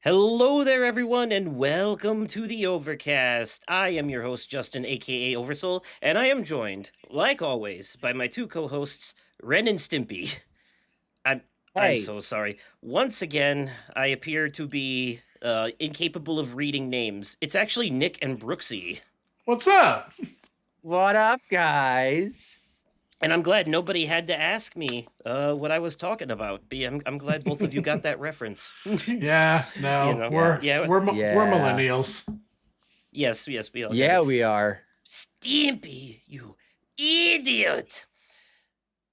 Hello there, everyone, and welcome to the Overcast. I am your host, Justin, aka Oversoul, and I am joined, like always, by my two co-hosts, Ren and Stimpy. I'm I'm Hey, so sorry. Once again, I appear to be incapable of reading names. It's actually Nick and Brooksy, What's up? what up, guys? and I'm glad nobody had to ask me what I was talking about. I'm glad both of you got that reference. Yeah, You no, know, we're Yes. yeah, we're we're Yeah. millennials. yes, we all got Yeah, it. we are. Stimpy, you idiot.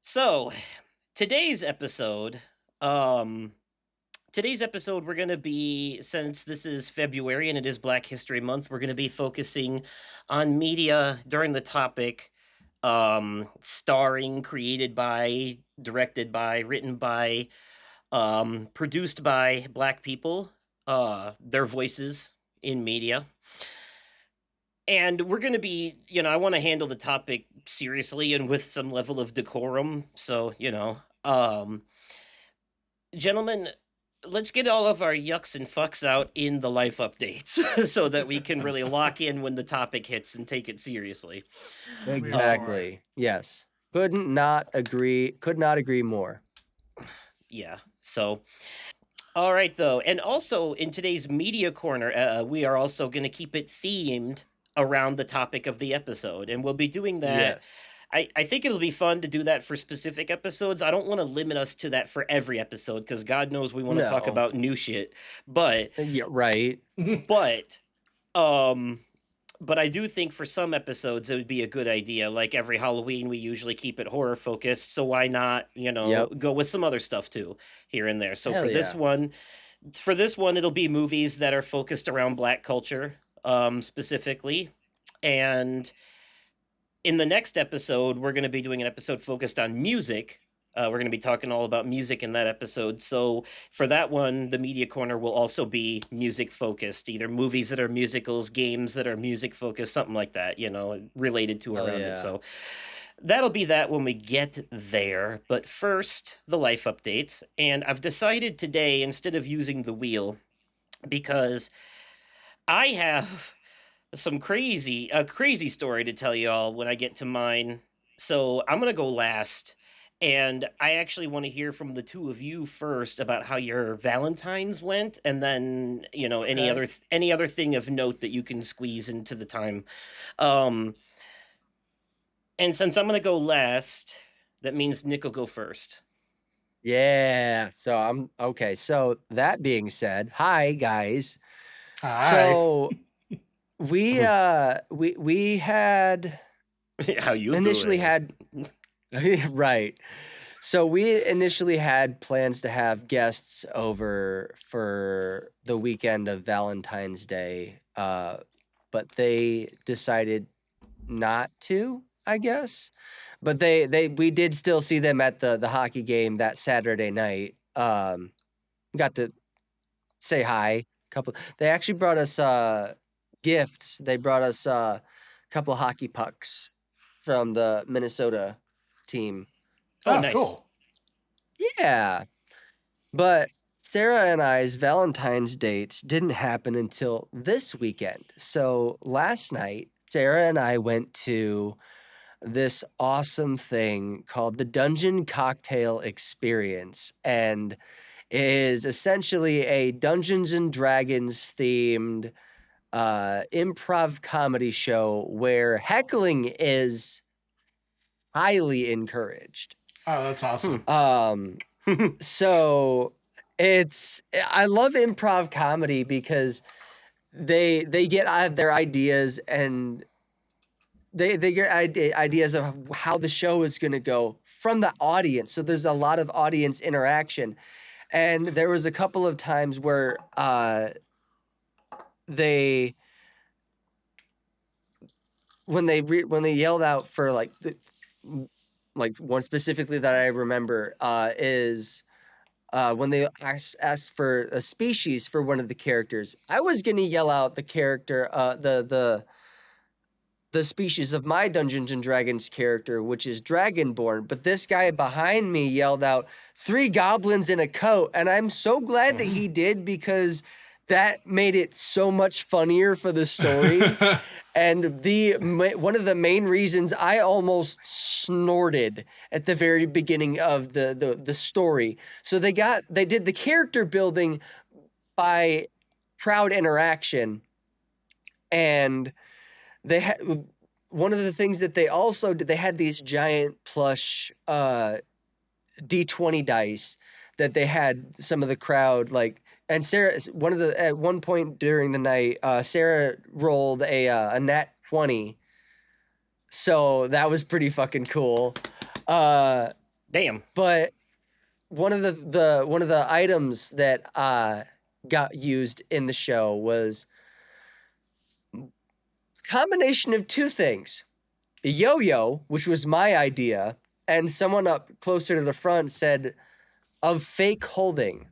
So, today's episode, um today's episode we're going to be, since this is February and it is Black History Month, we're going to be focusing on media during the topic starring, created by, directed by, written by, produced by Black people, their voices in media. And we're going to be, I want to handle the topic seriously and with some level of decorum. So, gentlemen, let's get all of our yucks and fucks out in the life updates so that we can really lock in when the topic hits and take it seriously. I'm here for it. Exactly. Yes. Could not agree more. Yeah. So, all right, though. And also in today's media corner, we are also going to keep it themed around the topic of the episode. And we'll be doing that. Yes. I think it'll be fun to do that for specific episodes. I don't want to limit us to that for every episode because God knows we want to talk No. about new shit. But Yeah, right. but um but I do think for some episodes it would be a good idea. Like every Halloween we usually keep it horror focused, so why not, Yep. go with some other stuff too here and there. So Hell yeah. for this one it'll be movies that are focused around Black culture specifically. And in the next episode, we're going to be doing an episode focused on music. We're going to be talking all about music in that episode. So for that one, the media corner will also be music focused, either movies that are musicals, games that are music focused, something like that, related to Hell around yeah. it. So that'll be that when we get there. But first, the life updates. And I've decided today, instead of using the wheel, because I have a crazy story to tell y'all when I get to mine. So I'm gonna go last, and I actually want to hear from the two of you first about how your Valentine's went, and then Okay. any other thing of note that you can squeeze into the time. Um, and since I'm gonna go last, that means Nick will go first. Yeah. So I'm okay. So that being said, hi guys. Hi. So we had How you initially doing? had right. So we initially had plans to have guests over for the weekend of Valentine's Day, but they decided not to, I guess. But we did still see them at the hockey game that Saturday night. Got to say hi. Couple. They actually brought us gifts. They brought us a couple hockey pucks from the Minnesota team. Oh, Oh, nice. cool. Yeah. But Sarah and I's Valentine's dates didn't happen until this weekend. So last night, Sarah and I went to this awesome thing called the Dungeon Cocktail Experience. And it is essentially a Dungeons and Dragons themed improv comedy show where heckling is highly encouraged. Oh, that's awesome. So I love improv comedy because they get their ideas and they get ideas of how the show is going to go from the audience. So there's a lot of audience interaction, and there was a couple of times where they when they yelled out for like one specifically that I remember is when they asked for a species for one of the characters. I was gonna yell out the character, the species of my Dungeons and Dragons character, which is Dragonborn, but this guy behind me yelled out 3 goblins in a coat, and I'm so glad that he did because that made it so much funnier for the story. And one of the main reasons I almost snorted at the very beginning of the story. So they did the character building by crowd interaction, and they had one of the things that they also did. They had these giant plush D20 dice that they had some of the crowd like. And Sarah, at one point during the night, Sarah rolled a nat 20. So that was pretty fucking cool. Damn. But one of the items that got used in the show was a combination of two things. A yo-yo, which was my idea, and someone up closer to the front said of fake holding.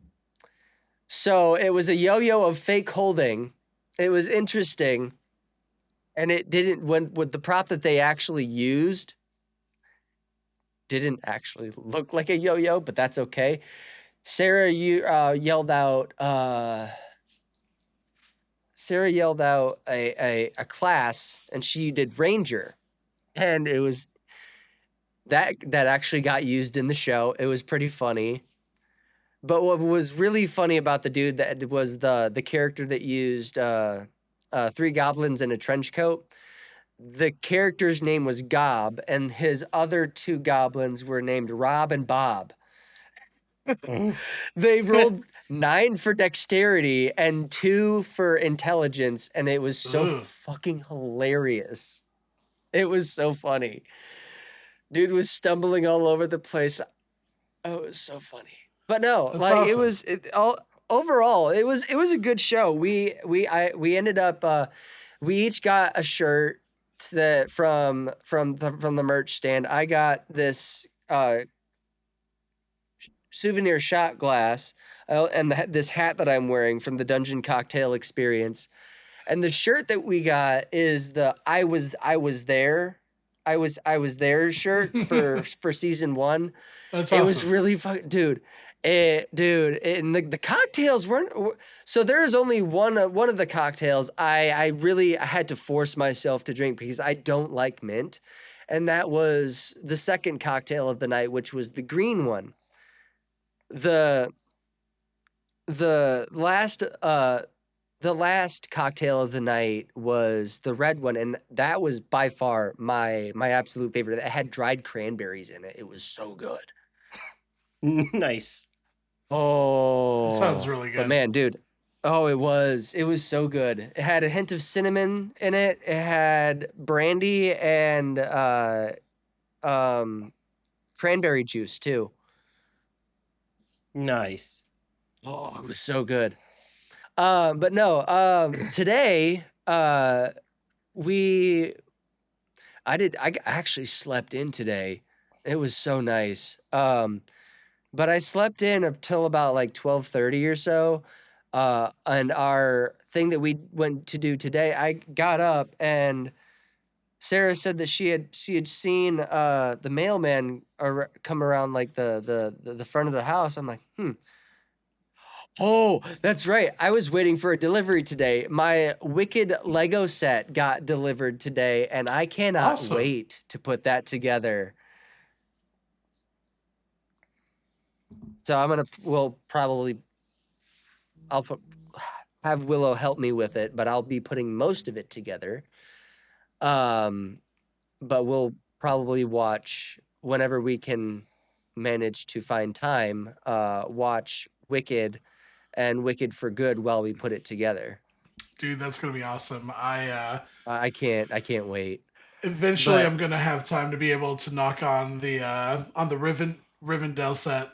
So it was a yo-yo of fake holding. It was interesting. And it didn't with the prop that they actually used didn't actually look like a yo-yo, but that's okay. Sarah, you yelled out. Sarah yelled out a class, and she did Ranger, and it was that actually got used in the show. It was pretty funny. But what was really funny about the dude that was the character that used three goblins in a trench coat. The character's name was Gob, and his other two goblins were named Rob and Bob. They rolled 9 for dexterity and 2 for intelligence, and it was so Ugh. fucking hilarious. It was so funny. Dude was stumbling all over the place. Oh, it was so funny. But no, That's like awesome. overall, it was a good show. We ended up we each got a shirt that from the merch stand. I got this souvenir shot glass and this hat that I'm wearing from the Dungeon Cocktail Experience. And the shirt that we got is the I was there. I was there shirt for season 1. That's It was awesome. really fun, dude. And the cocktails weren't. So there is only one of the cocktails I had to force myself to drink because I don't like mint, and that was the second cocktail of the night, which was the green one. The last cocktail of the night was the red one, and that was by far my absolute favorite. It had dried cranberries in it. It was so good. Nice. Oh, That sounds really but good. man, dude, it was so good. It had a hint of cinnamon in it. It had brandy and cranberry juice too. Nice. Oh, it was so good. But no, today we I actually slept in today. It was so nice. But I slept in until about like 12:30 or so. And our thing that we went to do today, I got up and Sarah said that she had seen the mailman come around like the front of the house. I'm like, Oh, that's right. I was waiting for a delivery today. My Wicked Lego set got delivered today, and I cannot Awesome. wait to put that together. So I'll have Willow help me with it, but I'll be putting most of it together. But we'll probably watch whenever we can manage to find time, watch Wicked and Wicked for Good while we put it together. Dude, that's gonna be awesome. I can't wait. Eventually But I'm gonna have time to be able to knock on the Rivendell set.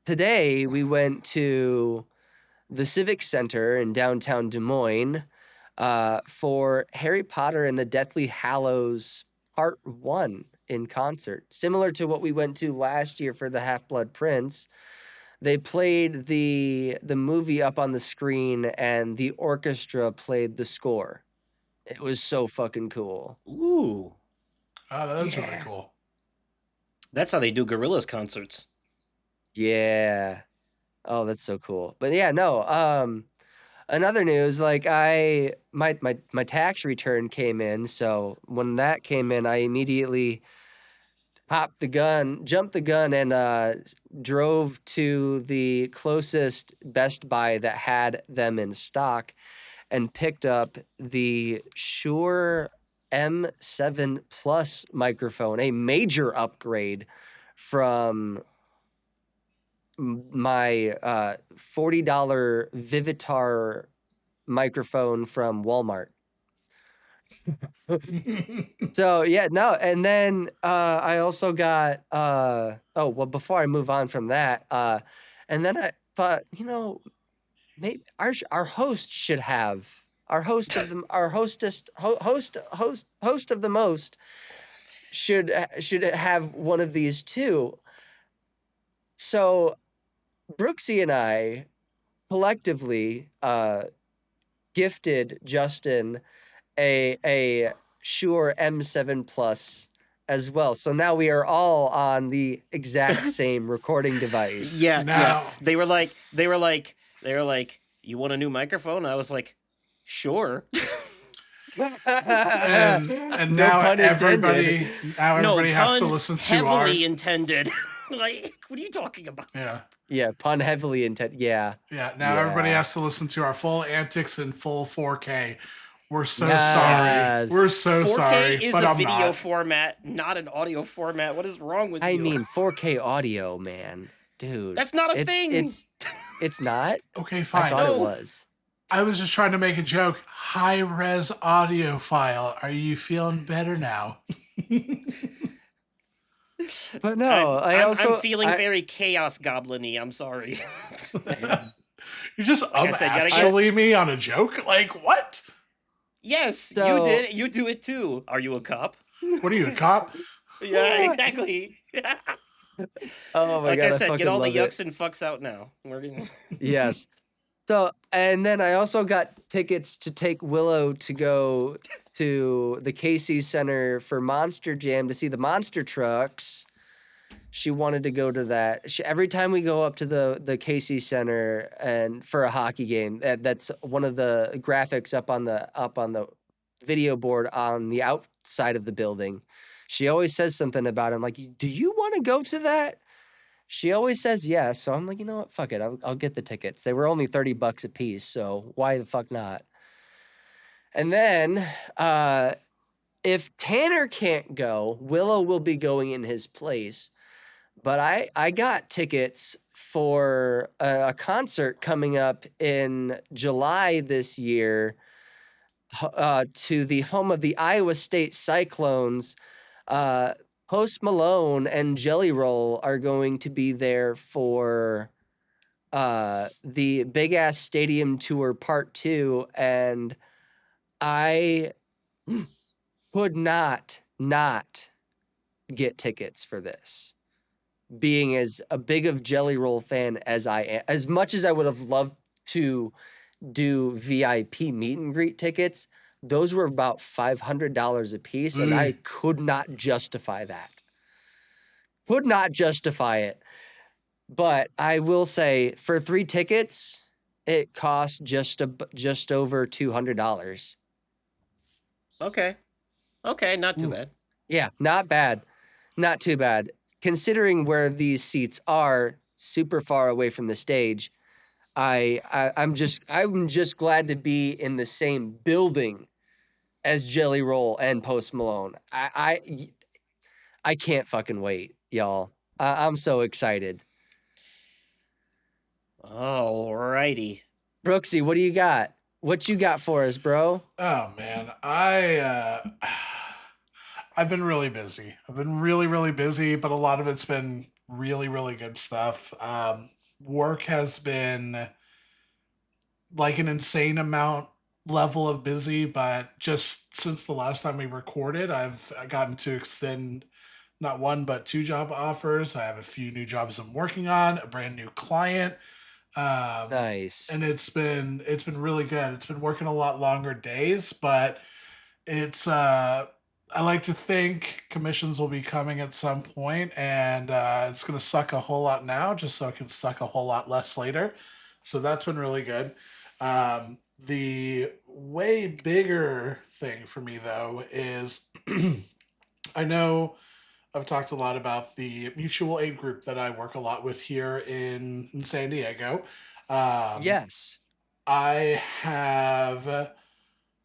today we went to the Civic Center in downtown Des Moines for Harry Potter and the Deathly Hallows Part 1 in concert. Similar to what we went to last year for the Half-Blood Prince. They played the movie up on the screen and the orchestra played the score. It was so fucking cool. Ooh. Oh, that is really cool. That's how they do Gorillaz concerts. Yeah. Oh, that's so cool. But yeah, no. another news, like my tax return came in, so when that came in, I immediately jumped the gun, and drove to the closest Best Buy that had them in stock and picked up the Shure M7 Plus microphone, a major upgrade from my $40 Vivitar microphone from Walmart. So yeah, no, and then I also got before I move on from that, and then I thought, maybe our host should have our host of the our hostess host of the most should have one of these too. So Brooksy and I collectively gifted Justin a Shure M7 Plus as well. So now we are all on the exact same recording device. Yeah. Now- They were like, you want a new microphone? I was like, sure. and No now pun everybody intended. has to listen to heavily intended. Like, what are you talking about? Yeah, pun heavily intended. Yeah. Now everybody has to listen to our full antics in full 4K. We're so Yes. sorry. We're so 4K sorry. is but a I'm video not. format, not an audio format. What is wrong with you? I mean, 4K audio, man. Dude. That's not a thing. It's not? Okay, fine. I thought it was. I was just trying to make a joke. High res audio file. Are you feeling better now? But no, I'm feeling very chaos goblin-y. I'm sorry. You just I said, you gotta actually me on a joke? Like, what? Yes, So- you did. You do it too. Are you a cop? What are you, a cop? Yeah, exactly. Oh my Like god, I said, fucking get all the love it. yucks and fucks out now. We're gonna... Yes. So, and then I also got tickets to take Willow to go to the Casey Center for Monster Jam to see the monster trucks. She wanted to go to that. Every time we go up to the Casey Center and for a hockey game, that's one of the graphics up on the video board on the outside of the building. She always says something about it. I'm like, do you want to go to that? She always says yes. So I'm like, you know what? Fuck it. I'll get the tickets. They were only $30 a piece. So why the fuck not? And then if Tanner can't go, Willow will be going in his place. But I got tickets for a concert coming up in July this year to the home of the Iowa State Cyclones. Post Malone and Jelly Roll are going to be there for the Big Ass Stadium Tour Part 2, and I could not get tickets for this. Being as a big of Jelly Roll fan as I am, as much as I would have loved to do VIP meet and greet tickets, those were about $500 a piece, and I could not justify that. Could not justify it. But I will say, for 3 tickets, it cost just over $200. Okay, not too bad. Yeah, not bad, not too bad. Considering where these seats are, super far away from the stage, I'm just glad to be in the same building as Jelly Roll and Post Malone. I can't fucking wait, y'all. I'm so excited. Alrighty. Brooksy, what do you got? What you got for us, bro? Oh man, I've been really busy. I've been really, really busy, but a lot of it's been really, really good stuff. Work has been like an insane level of busy, but just since the last time we recorded, I've gotten to extend not one but 2 job offers. I have a few new jobs I'm working on, a brand new client. Nice. And it's been really good. It's been working a lot longer days, but it's I like to think commissions will be coming at some point, and it's going to suck a whole lot now just so it can suck a whole lot less later. So that's been really good. The way bigger thing for me though is I know I've talked a lot about the mutual aid group that I work a lot with here in San Diego. Um, Yes. I have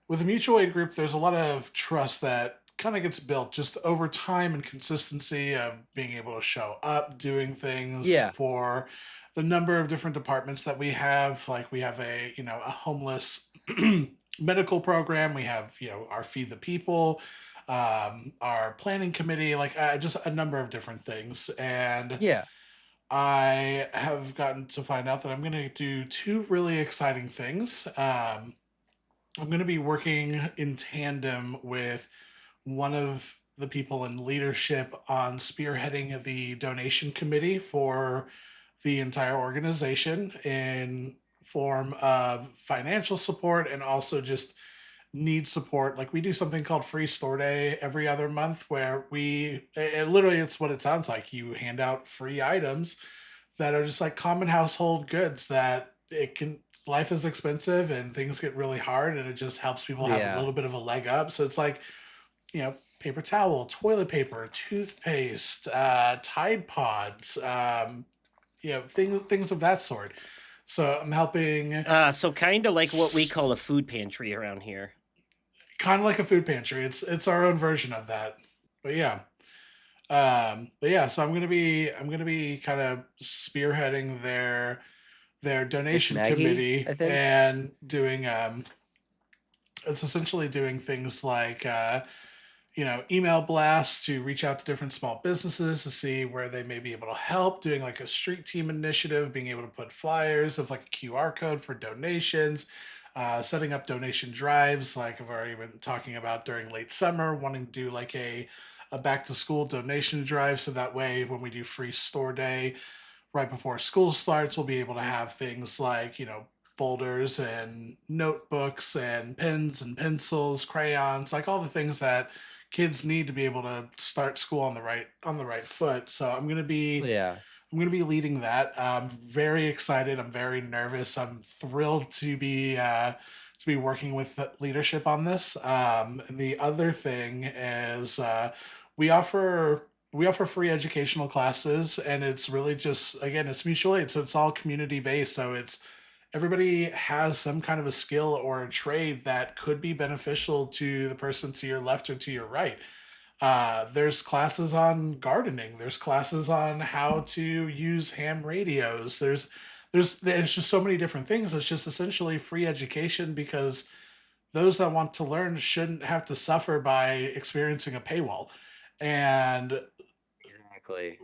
with a mutual aid group, there's a lot of trust that kind of gets built just over time and consistency of being able to show up, doing things Yeah. for the number of different departments that we have. Like we have a homeless medical program. We have our Feed the People, our planning committee, like just a number of different things. And Yeah. I have gotten to find out that I'm going to do two really exciting things. I'm going to be working in tandem with one of the people in leadership on spearheading the donation committee for the entire organization in form of financial support and also just need support. Like we do something called free store day every other month where literally it's what it sounds like. You hand out free items that are just like common household goods that it can life is expensive and things get really hard and it just helps people have a Yeah. little bit of a leg up. So it's like, paper towel, toilet paper, toothpaste, Tide Pods, things of that sort. So I'm helping, So kind of like what we call a food pantry around here. kind of like a food pantry. It's our own version of that. But yeah, so I'm gonna be kind of spearheading their Miss donation Maggie, committee I think. and doing it's essentially doing things like email blasts to reach out to different small businesses to see where they may be able to help, doing like a street team initiative, being able to put flyers of like a QR code for donations, setting up donation drives, like I've already been talking about during late summer, wanting to do like a back to school donation drive. So that way, when we do free store day right before school starts, we'll be able to have things like, folders and notebooks and pens and pencils, crayons, like all the things that kids need to be able to start school on the right foot. So Yeah. I'm gonna be leading that. I'm very excited. I'm very nervous. I'm thrilled to be working with leadership on this. And the other thing is we offer we offer free educational classes, and it's really just again it's mutual aid, so it's all community based. So it's everybody has some kind of a skill or a trade that could be beneficial to the person to your left or to your right. There's classes on gardening. There's classes on how to use ham radios. There's just so many different things. It's just essentially free education because those that want to learn shouldn't have to suffer by experiencing a paywall. And Exactly.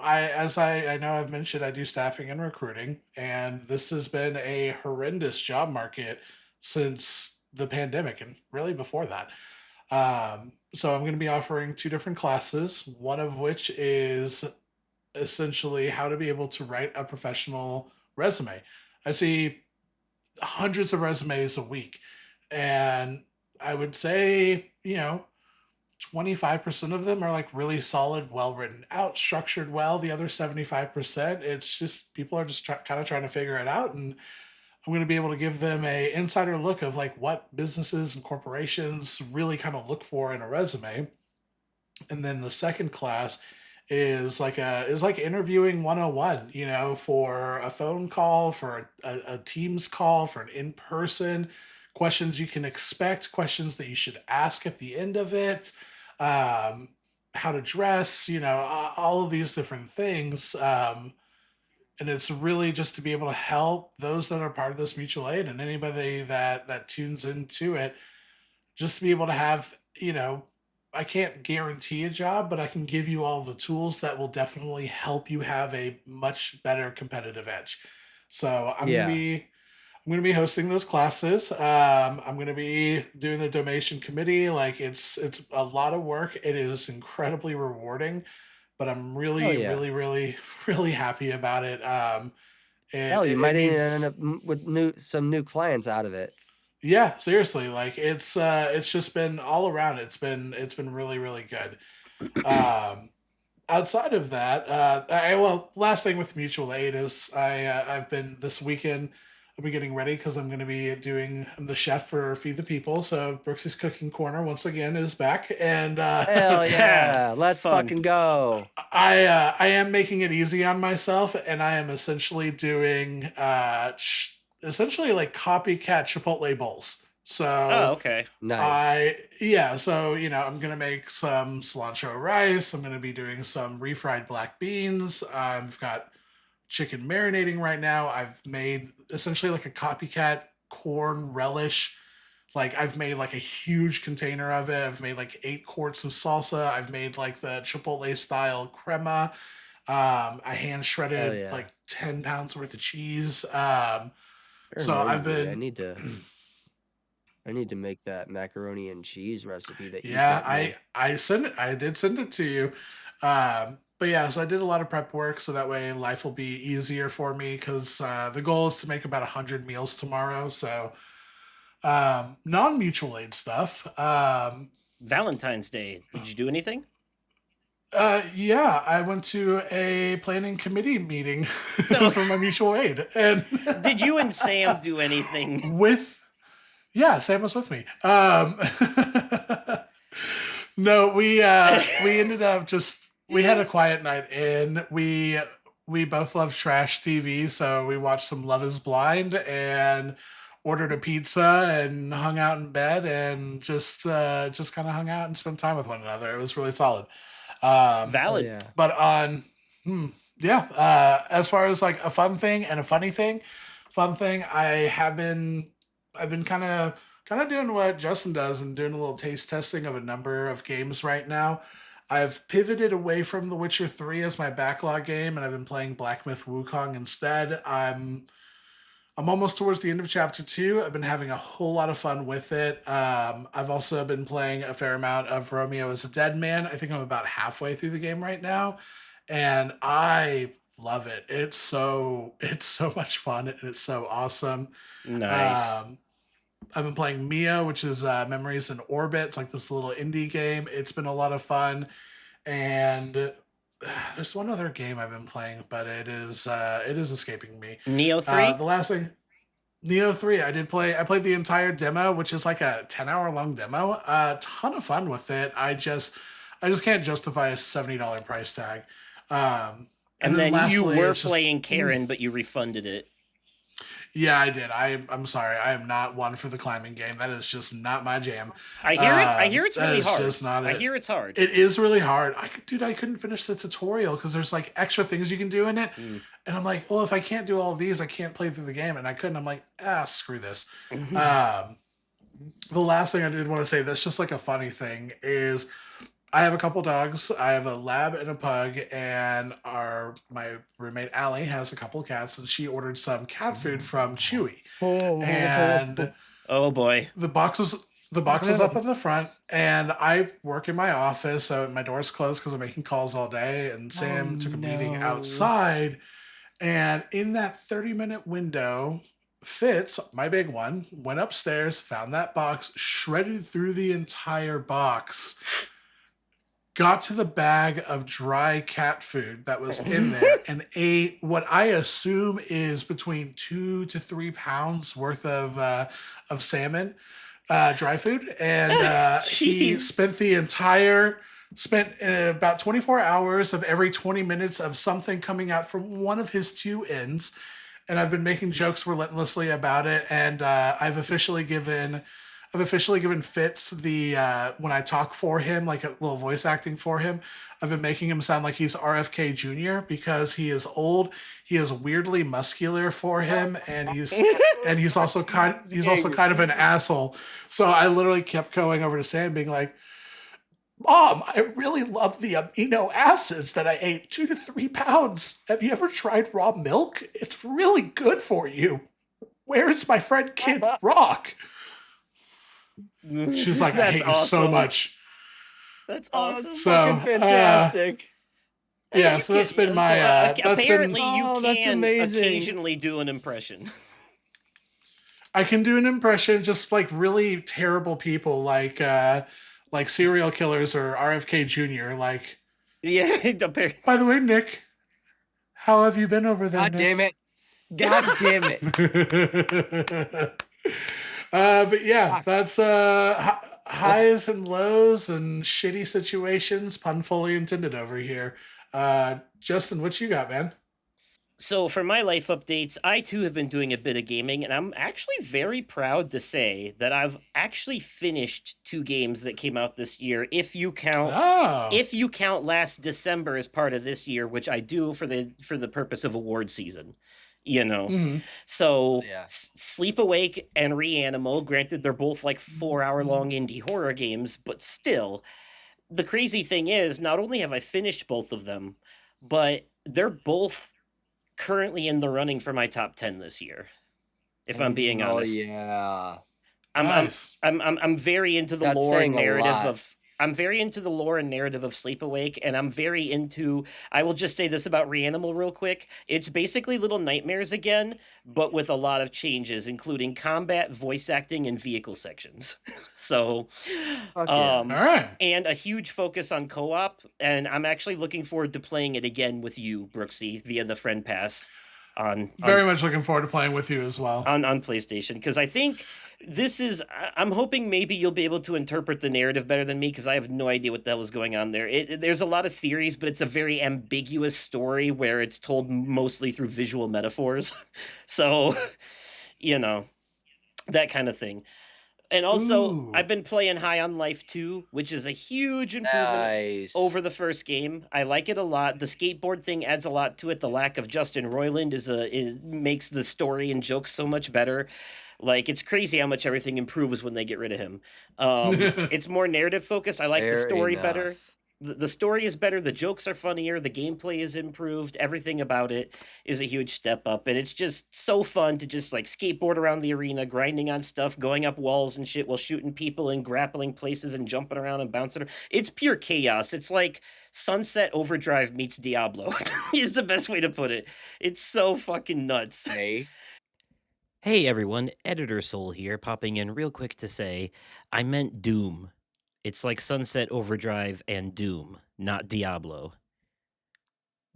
I know I've mentioned, I do staffing and recruiting, and this has been a horrendous job market since the pandemic and really before that. So I'm going to be offering two different classes, one of which is essentially how to be able to write a professional resume. I see hundreds of resumes a week, and I would say, 25% of them are like really solid, well written out, structured well. The other 75%, it's just people are just kind of trying to figure it out. And I'm going to be able to give them a insider look of like what businesses and corporations really kind of look for in a resume. And then the second class is like interviewing 101, for a phone call, for a Teams call, for an in-person, questions you can expect, questions that you should ask at the end of it, um, how to dress, all of these different things. And it's really just to be able to help those that are part of this mutual aid and anybody that tunes into it, just to be able to have, I can't guarantee a job, but I can give you all the tools that will definitely help you have a much better competitive edge. So Yeah. I'm gonna be hosting those classes. I'm gonna be doing the donation committee. Like it's a lot of work. It is incredibly rewarding, but I'm Hell really, yeah. really, really, really happy about it. It, Hell, you it, it might even end means up with some new clients out of it. Yeah, seriously, like it's just been all around. It's been really, really good. Um Outside of that, last thing with mutual aid is I've been this weekend I'll be getting ready because I'm I'm the chef for Feed the People. So Brooks' Cooking Corner once again is back, and Hell yeah. Let's Fun. fucking go. I am making it easy on myself, and I am essentially doing essentially like copycat Chipotle bowls. Oh, So okay. Nice. I'm gonna make some cilantro rice. I'm gonna be doing some refried black beans. I've got chicken marinating right now. I've made essentially like a copycat corn relish. Like I've made like a huge container of it. I've made like 8 quarts of salsa. I've made like the Chipotle style crema. I hand Hell shredded yeah. like 10 pounds worth of cheese. It So I've reminds me, been I need to make that macaroni and cheese recipe that you Yeah, sent me. I did send it to you. But yeah, so I did a lot of prep work so that way life will be easier for me because the goal is to make about 100 meals tomorrow. So non-mutual aid stuff. Valentine's Day. Did you do anything? Yeah, I went to a planning committee meeting No. for my mutual aid, and Did you and Sam do anything? with yeah, Sam was with me. No, we ended up just we had a quiet night in. We both love trash TV, so we watched some Love Is Blind and ordered a pizza and hung out in bed and just kind of hung out and spent time with one another. It was really solid. Um, Hell Valid. yeah. but hmm, yeah, as far as like a fun thing and a funny thing, fun thing, I've been kind of doing what Justin does and doing a little taste testing of a number of games right now. I've pivoted away from The Witcher 3 as my backlog game, and I've been playing Black Myth Wukong instead. I'm almost towards the end of chapter 2. I've been having a whole lot of fun with it. I've also been playing a fair amount of Romeo as a Dead Man. I think I'm about halfway through the game right now, and I love it. It's so much fun and it's so awesome. Nice. Um, I've been playing Mia, which is Memories in Orbit. It's like this little indie game. It's been a lot of fun, and there's one other game I've been playing, but it is escaping me. Neo 3? The last thing, Neo 3, I did play. I played the entire demo, which is like a 10-hour long demo. A ton of fun with it. I just can't justify a $70 price tag. And And then then you lastly, were it's just playing Karen, but you refunded it. yeah, I did. I'm sorry. I am not one for the climbing game. That is just not my jam. I hear it's That really is hard. just not I it. hear it's hard. It is really hard. Dude, I couldn't finish the tutorial because there's like extra things you can do in it. Mm. And I'm like, well, if I can't do all of these, I can't play through the game. And I couldn't. I'm like, screw this. Um, the last thing I did want to say that's just like a funny thing is I have a couple dogs. I have a lab and a pug, and my roommate Allie has a couple cats, and she ordered some cat food from Chewy. And Oh boy. the box is up in the front, and I work in my office, so my door's closed because I'm making calls all day. And Sam took a meeting outside, and in that 30-minute window, Fitz, my big one, went upstairs, found that box, shredded through the entire box, got to the bag of dry cat food that was in there, and ate what I assume is between 2 to 3 pounds worth of salmon, dry food, and he Jeez. spent about 24 hours of every 20 minutes of something coming out from one of his two ends. And I've been making jokes relentlessly about it, and I've officially given Fitz the when I talk for him, like a little voice acting for him. I've been making him sound like he's RFK Jr. because he is old. He is weirdly muscular for him, and he's also kind of an asshole. So I literally kept going over to Sam, being like, Mom, I really love the amino acids that I ate, 2 to 3 pounds. Have you ever tried raw milk? It's really good for you. Where is my friend Kid Rock? She's like, I That's hate you so awesome. much. That's Oh, awesome. it's So, fucking fantastic. Yeah, You so that's can- been my. That's been. apparently Oh, you that's can amazing. occasionally do an impression. I can do an impression, just like really terrible people, like serial killers or RFK Jr. Like, Yeah, apparently. by the way, Nick, how have you been over there, God Nick? damn it. God damn it. But yeah, Fuck. that's highs and lows and shitty situations, pun fully intended over here. Justin, what you got, man? So for my life updates, I too have been doing a bit of gaming, and I'm actually very proud to say that I've actually finished 2 games that came out this year. Oh, If you count last December as part of this year, which I do for the purpose of award season, you know. hmm. So Yeah. Sleep Awake and Reanimal, granted they're both like 4 hour long indie horror games, but still, the crazy thing is, not only have I finished both of them, but they're both currently in the running for my top 10 this year, if I'm being Oh honest. yeah. I'm I'm Nice. I'm very into the That's lore and saying a narrative lot. of I'm very into the lore and narrative of Sleep Awake, and I'm very into. I will just say this about Reanimal real quick. It's basically Little Nightmares again, but with a lot of changes, including combat, voice acting, and vehicle sections. So, Fuck yeah. All right. and a huge focus on co-op, and I'm actually looking forward to playing it again with you, Brooksy, via the friend pass on Very much looking forward to playing with you as well. on PlayStation, because I think this is I'm hoping maybe you'll be able to interpret the narrative better than me, because I have no idea what the hell was going on there. There's a lot of theories, but it's a very ambiguous story where it's told mostly through visual metaphors. So, you know, that kind of thing. And also, Ooh. I've been playing High on Life 2, which is a huge improvement Nice. over the first game. I like it a lot. The skateboard thing adds a lot to it. The lack of Justin Roiland is makes the story and jokes so much better. Like, it's crazy how much everything improves when they get rid of him. It's more narrative focused. I like the Fair story better. enough. The story is better. The jokes are funnier. The gameplay is improved. Everything about it is a huge step up, and it's just so fun to just like skateboard around the arena, grinding on stuff, going up walls and shit while shooting people and grappling places and jumping around and bouncing. It's pure chaos. It's like Sunset Overdrive meets Diablo. Is the best way to put it. It's so fucking nuts. Hey. Hey everyone, Editor Soul here, popping in real quick to say I meant Doom. It's like Sunset Overdrive and Doom, not Diablo.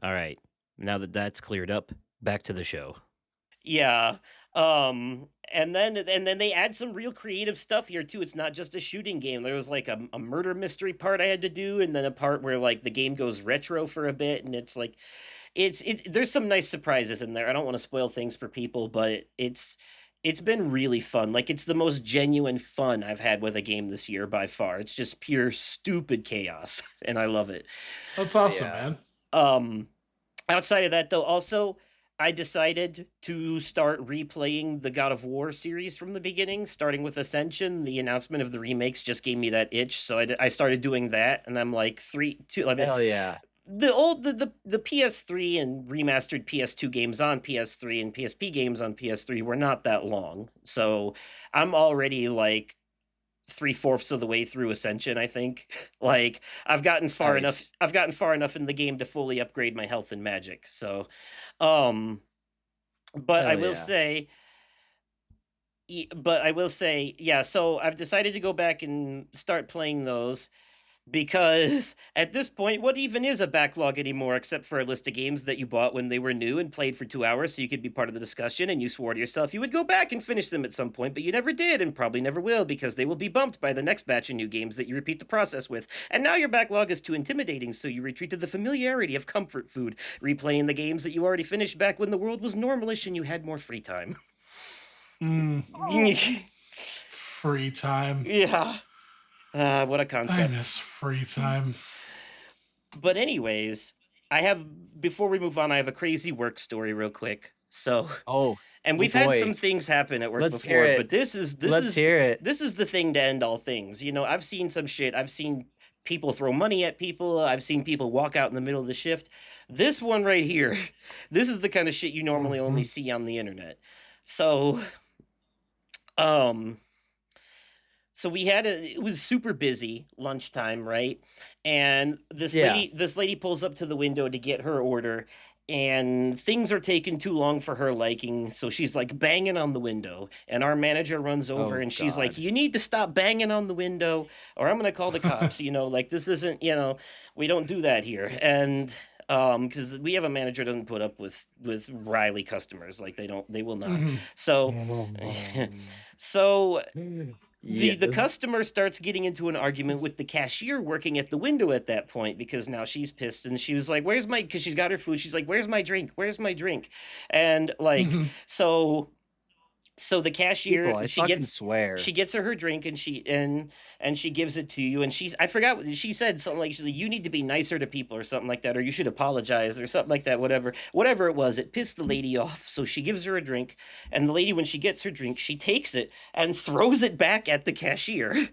All right, now that that's cleared up, back to the show. Yeah. And then they add some real creative stuff here too. It's not just a shooting game. There was like a murder mystery part I had to do, and then a part where like the game goes retro for a bit, and it's like there's some nice surprises in there. I don't want to spoil things for people, but it's been really fun. Like, it's the most genuine fun I've had with a game this year by far. It's just pure stupid chaos, and I love it. That's awesome, Yeah. man. Outside of that though, also I decided to start replaying the God of War series from the beginning, starting with Ascension. The announcement of the remakes just gave me that itch, so I started doing that, and I'm like I mean, Hell yeah. the PS3 and remastered PS2 games on PS3 and PSP games on PS3 were not that long, so I'm already like 3/4 of the way through Ascension, I think. Like, I've gotten far enough. Nice. I've gotten far enough in the game to fully upgrade my health and magic. So, um, but I Hell will yeah. say, yeah. So I've decided to go back and start playing those, because at this point, what even is a backlog anymore except for a list of games that you bought when they were new and played for 2 hours so you could be part of the discussion, and you swore to yourself you would go back and finish them at some point, but you never did and probably never will, because they will be bumped by the next batch of new games that you repeat the process with. And now your backlog is too intimidating, so you retreat to the familiarity of comfort food, replaying the games that you already finished back when the world was normalish and you had more free time. Free time. Yeah. What a I concept. miss free time. But anyways, before we move on, I have a crazy work story real quick. So, Oh. and oh we've had boy. some things happen at work Let's hear before, it. but this is Let's hear it. this is the thing to end all things. You know, I've seen some shit. I've seen people throw money at people. I've seen people walk out in the middle of the shift. This one right here, this is the kind of shit you normally only see on the internet. So, so it was super busy lunchtime, right? And Yeah. this lady pulls up to the window to get her order, and things are taking too long for her liking, so she's like banging on the window, and our manager runs over Oh, and she's like, God. "You need to stop banging on the window or I'm going to call the cops." Like, this isn't, we don't do that here. And because we have a manager that doesn't put up with wily customers. Like they will not. Mhm. So so the Yes. customer starts getting into an argument with the cashier working at the window at that point, because now she's pissed, and she was like, "Where's my?" Because she's got her food. She's like, "Where's my drink? Where's my drink?" And like Mhm. so the cashier, People, I fucking swear. she gets her drink, and she gives it to you, and I forgot what she said, something like, you need to be nicer to people or something like that, or you should apologize or something like that, whatever it was. It pissed the lady off, so she gives her a drink, and the lady, when she gets her drink, she takes it and throws it back at the cashier,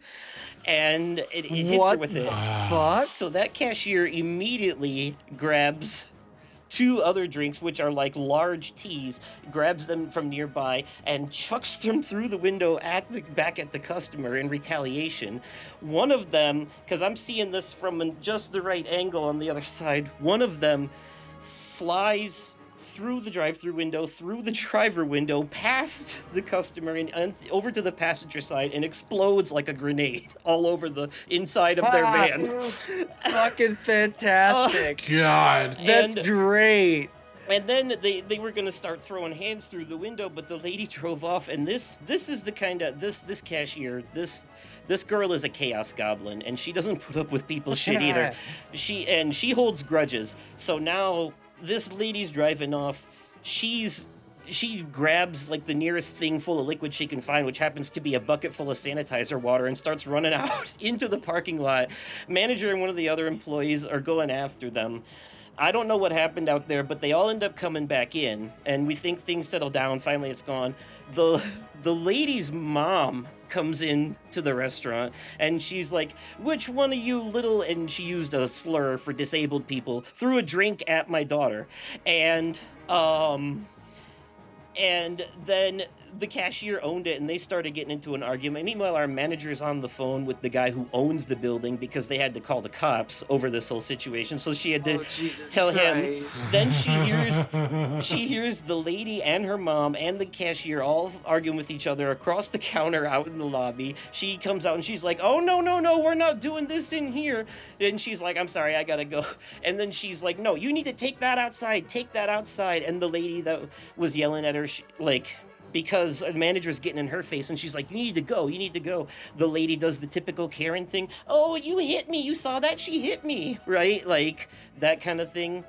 and it hits her What with the it. fuck? So that cashier immediately grabs two other drinks, which are like large teas, grabs them from nearby and chucks them through the window back at the customer in retaliation. One of them, because I'm seeing this from just the right angle on the other side, one of them flies through the drive-through window, through the driver window, past the customer, and over to the passenger side, and explodes like a grenade all over the inside of their van. Fucking fantastic. God. That's and- great. And then they were gonna start throwing hands through the window, but the lady drove off. And this is the kind of this cashier, this girl is a chaos goblin, and she doesn't put up with people's shit either. She holds grudges. So now this lady's driving off. She grabs like the nearest thing full of liquid she can find, which happens to be a bucket full of sanitizer water, and starts running out into the parking lot. Manager and one of the other employees are going after them. I don't know what happened out there, but they all end up coming back in, and we think things settle down. Finally, it's gone. The lady's mom comes in to the restaurant, and she's like, "Which one of you little," and she used a slur for disabled people, "threw a drink at my daughter?" And then the cashier owned it, and they started getting into an argument. Meanwhile, our manager's on the phone with the guy who owns the building, because they had to call the cops over this whole situation. So she had to tell him. Then she hears the lady and her mom and the cashier all arguing with each other across the counter out in the lobby. She comes out and she's like, "Oh, no, we're not doing this in here." And she's like, "I'm sorry, I gotta go." And then she's like, "No, you need to take that outside. And the lady that was yelling at her, because a manager's getting in her face, and she's like, you need to go. The lady does the typical Karen thing. "Oh, you hit me. You saw that? She hit me." Right? Like that kind of thing.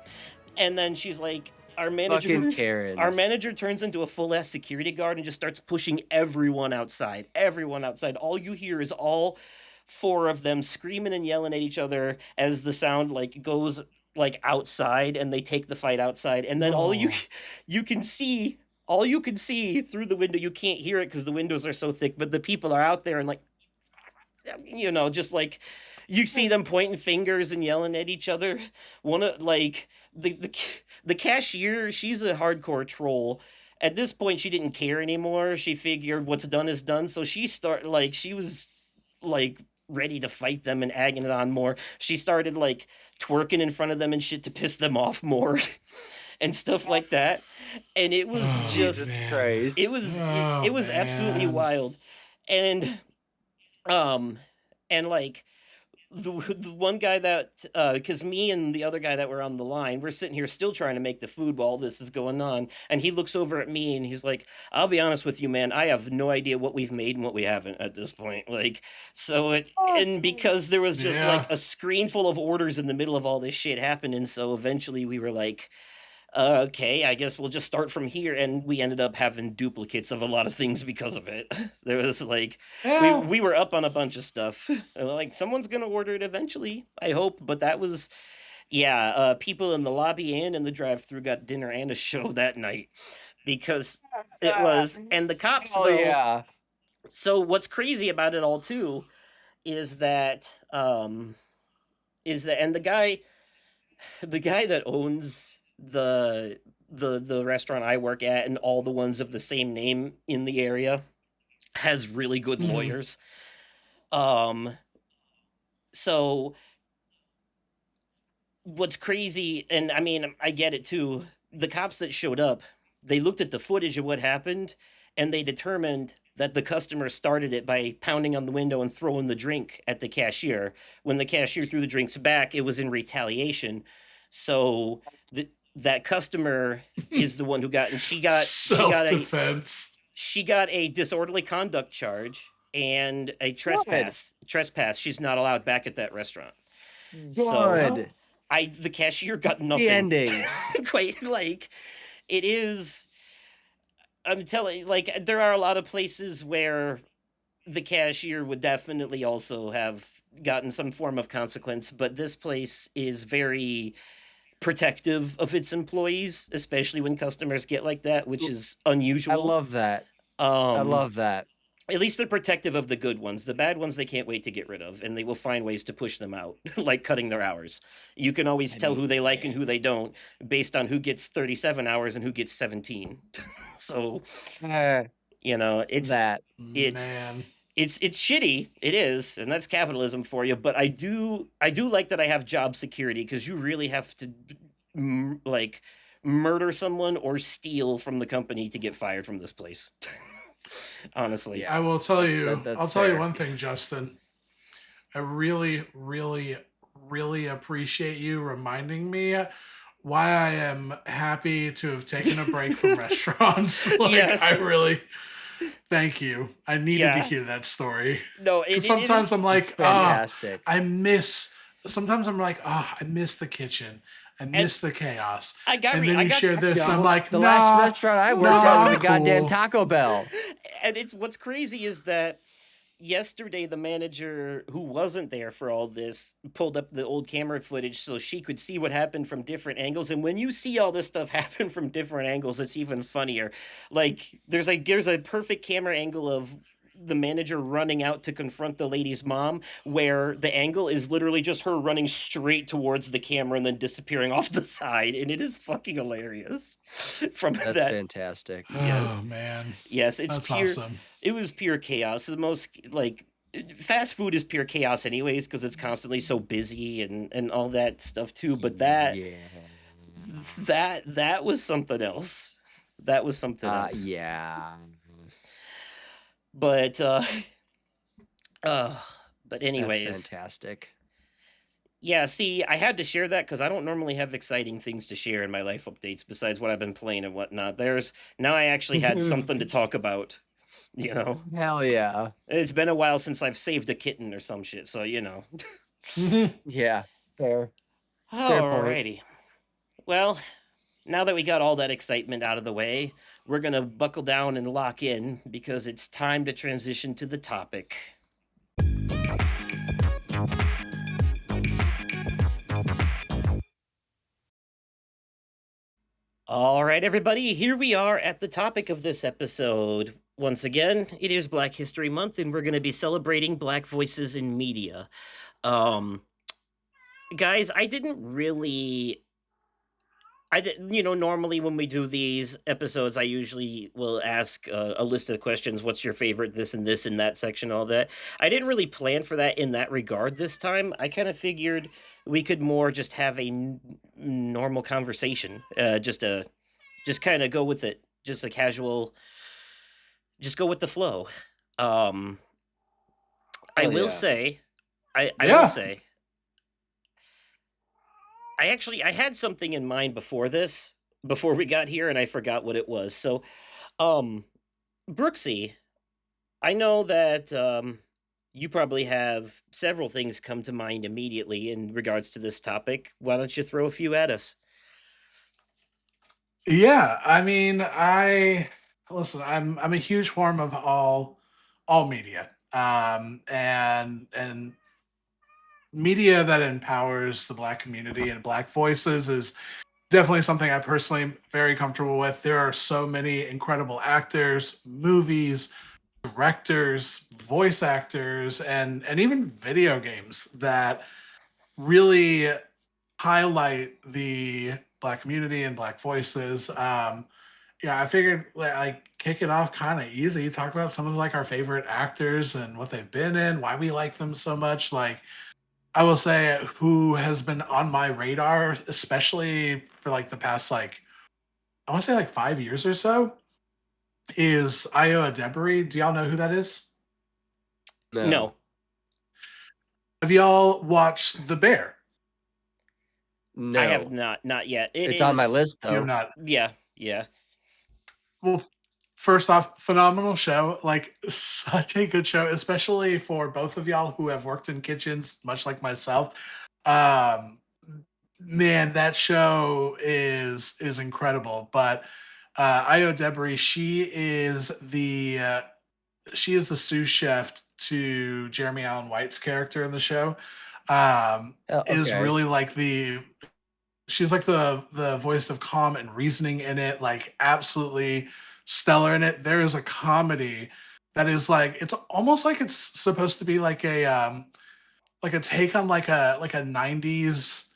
And then she's like, our manager turns into a full-ass security guard and just starts pushing everyone outside. All you hear is all four of them screaming and yelling at each other as the sound like goes like outside, and they take the fight outside. And then all you can see through the window, you can't hear it because the windows are so thick, but the people are out there, and like, just like, you see them pointing fingers and yelling at each other. One of like the cashier, she's a hardcore troll. At this point, she didn't care anymore. She figured what's done is done, so she was like ready to fight them and egging it on more. She started like twerking in front of them and shit to piss them off more. And stuff like that, and it was just Christ. it was absolutely wild. And like the one guy that because me and the other guy that were on the line, we're sitting here still trying to make the food while all this is going on, and he looks over at me and he's like, "I'll be honest with you, man, I have no idea what we've made and what we haven't at this point." Like, so and because there was just like a screen full of orders in the middle of all this shit happening, so eventually we were like, okay, I guess we'll just start from here. And we ended up having duplicates of a lot of things because of it. There was like, we were up on a bunch of stuff. Like, someone's going to order it eventually, I hope. But that was, people in the lobby and in the drive-thru got dinner and a show that night. Because it was, and the cops, So what's crazy about it all, too, is that, and the guy that owns the restaurant I work at, and all the ones of the same name in the area, has really good lawyers. So what's crazy, and I mean, I get it too, the cops that showed up, they looked at the footage of what happened, and they determined that the customer started it by pounding on the window and throwing the drink at the cashier. When the cashier threw the drinks back, it was in retaliation. So that customer is the one who got, and Self-defense. she got a disorderly conduct charge and a Good. trespass. She's not allowed back at that restaurant. So Good. the cashier got The nothing. ending. Quite like it is. I'm telling, like, there are a lot of places where the cashier would definitely also have gotten some form of consequence, but this place is very protective of its employees, especially when customers get like that, which is unusual. I love that. I love that. At least they're protective of the good ones. The bad ones they can't wait to get rid of, and they will find ways to push them out, like cutting their hours. You can always tell who they like and who they don't based on who gets 37 hours and who gets 17. So, it's that. Man. it's shitty. It is, and that's capitalism for you. But I do like that I have job security, because you really have to like murder someone or steal from the company to get fired from this place. Honestly, I will tell you. That's I'll tell you fair. one thing, Justin. I really, really, really appreciate you reminding me why I am happy to have taken a break from restaurants. Yes. I really thank you. I needed to Yeah. hear that story. No, Sometimes I'm like, It's fantastic. Sometimes I'm like, I miss the kitchen. I miss the chaos. I got and re- then I you got- share this, and I'm like, the last restaurant I worked at was a goddamn cool. Taco Bell. And it's what's crazy is that yesterday the manager who wasn't there for all this pulled up the old camera footage so she could see what happened from different angles. And when you see all this stuff happen from different angles, it's even funnier. Like there's a perfect camera angle of the manager running out to confront the lady's mom, where the angle is literally just her running straight towards the camera and then disappearing off the side, and it is fucking hilarious. That's fantastic. Yes. Oh man. Yes, it's That's pure. awesome. It was pure chaos. The most fast food is pure chaos anyways, because it's constantly so busy and all that stuff too. But that was something else. That was something else. Yeah. But anyways, That's fantastic. Yeah, see, I had to share that because I don't normally have exciting things to share in my life updates besides what I've been playing and whatnot. Now I actually had something to talk about. Hell yeah. It's been a while since I've saved a kitten or some shit, so Yeah, fair. Fair point. Alrighty. Well, now that we got all that excitement out of the way, we're gonna buckle down and lock in because it's time to transition to the topic. All right, everybody, here we are at the topic of this episode. Once again, it is Black History Month, and we're going to be celebrating Black voices in media. Guys, normally when we do these episodes, I usually will ask a list of questions. What's your favorite this and that section, all that. I didn't really plan for that in that regard this time. I kind of figured we could more just have a normal conversation, just kind of go with it, just a casual, just go with the flow. I will say, I had something in mind before we got here, and I forgot what it was. So, Brooksy, I know that you probably have several things come to mind immediately in regards to this topic. Why don't you throw a few at us? Yeah, I mean, listen. I'm a huge fan of all media, and media that empowers the Black community and Black voices is definitely something I personally am very comfortable with. There are so many incredible actors, movies, directors, voice actors, and even video games that really highlight the Black community and Black voices. I figured like kick it off kind of easy. Talk about some of like our favorite actors and what they've been in, why we like them so much. Like I will say who has been on my radar, especially for like the past I want to say 5 years or so, is Io Adebari. Do y'all know who that is? No. Have y'all watched The Bear? No. I have not yet. It's on my list You have though. not. Yeah. Well, first off, phenomenal show. Like such a good show, especially for both of y'all who have worked in kitchens, much like myself. Um, man, that show is incredible. But Io Debris, she is the sous chef to Jeremy Allen White's character in the show. Is Okay. really like she's like the voice of calm and reasoning in it, like absolutely stellar in it. There is a comedy that is like it's almost like it's supposed to be like a take on like a 90s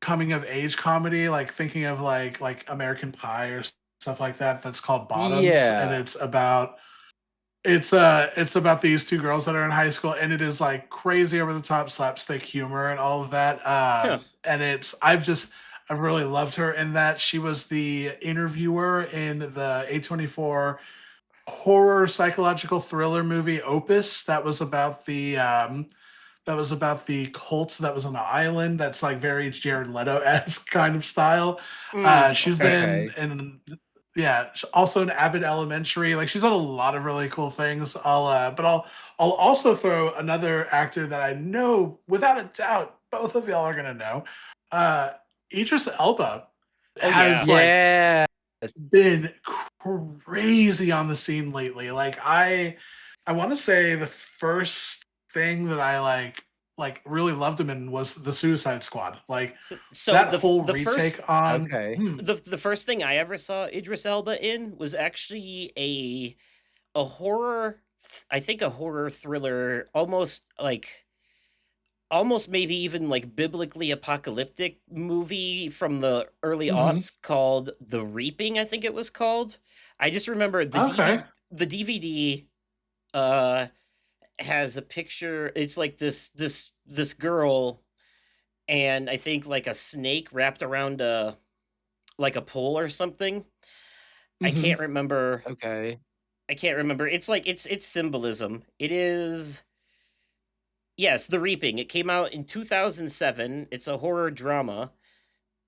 coming of age comedy, like thinking of like American Pie or stuff like that. That's called Bottoms, and Yeah. it's about these two girls that are in high school, and it is like crazy over the top slapstick humor and all of that. Huh. And I've really loved her in that. She was the interviewer in the A24 horror psychological thriller movie Opus that was about the cult that was on an island that's like very Jared Leto-esque kind of style. She's Okay. been in also in Abbott Elementary. Like she's done a lot of really cool things. I'll also throw another actor that I know without a doubt both of y'all are gonna know. Uh Idris Elba Oh yeah. has like Yeah. been crazy on the scene lately. Like I want to say the first thing that I like really loved him in was the Suicide Squad. Like So that the whole the first retake on Okay. the first thing I ever saw Idris Elba in was actually a horror, I think a horror thriller, almost maybe even like biblically apocalyptic movie from the early Mhm. aughts called The Reaping, I think it was called. I just remember Okay. the DVD uh has a picture. It's like this girl, and I think like a snake wrapped around a like a pole or something. I Mhm. can't remember. Okay. I can't remember. It's like it's symbolism. It is, yes, The Reaping. It came out in 2007. It's a horror drama.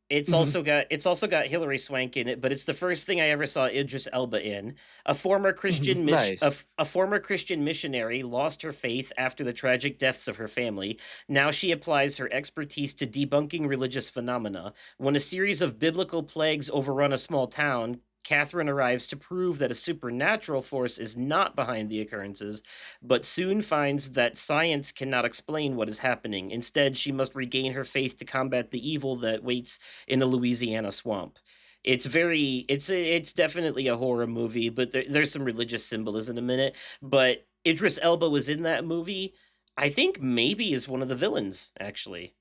Mhm. It's also got Hilary Swank in it, but it's the first thing I ever saw Idris Elba in. Mhm. Nice. A former Christian missionary lost her faith after the tragic deaths of her family. Now she applies her expertise to debunking religious phenomena. When a series of biblical plagues overrun a small town, Catherine arrives to prove that a supernatural force is not behind the occurrences, but soon finds that science cannot explain what is happening. Instead, she must regain her faith to combat the evil that waits in a Louisiana swamp. It's definitely a horror movie, but there's some religious symbolism in it. But Idris Elba was in that movie. I think maybe is one of the villains actually.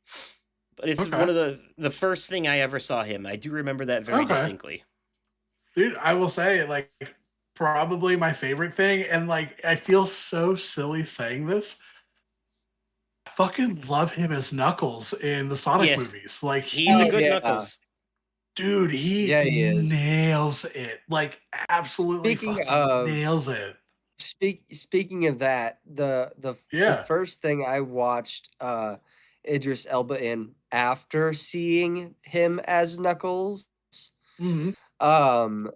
But it's one Okay. of the first thing I ever saw him. I do remember that very Okay. distinctly. Dude, I will say like probably my favorite thing, and like I feel so silly saying this. I fucking love him as Knuckles in the Sonic Yeah, movies. Like he's a Oh good yeah. Knuckles. dude, he Yeah, he is. nails it. Like absolutely Speaking fucking of nails it. speaking of that, the Yeah. first thing I watched Idris Elba in after seeing him as Knuckles, Mhm. um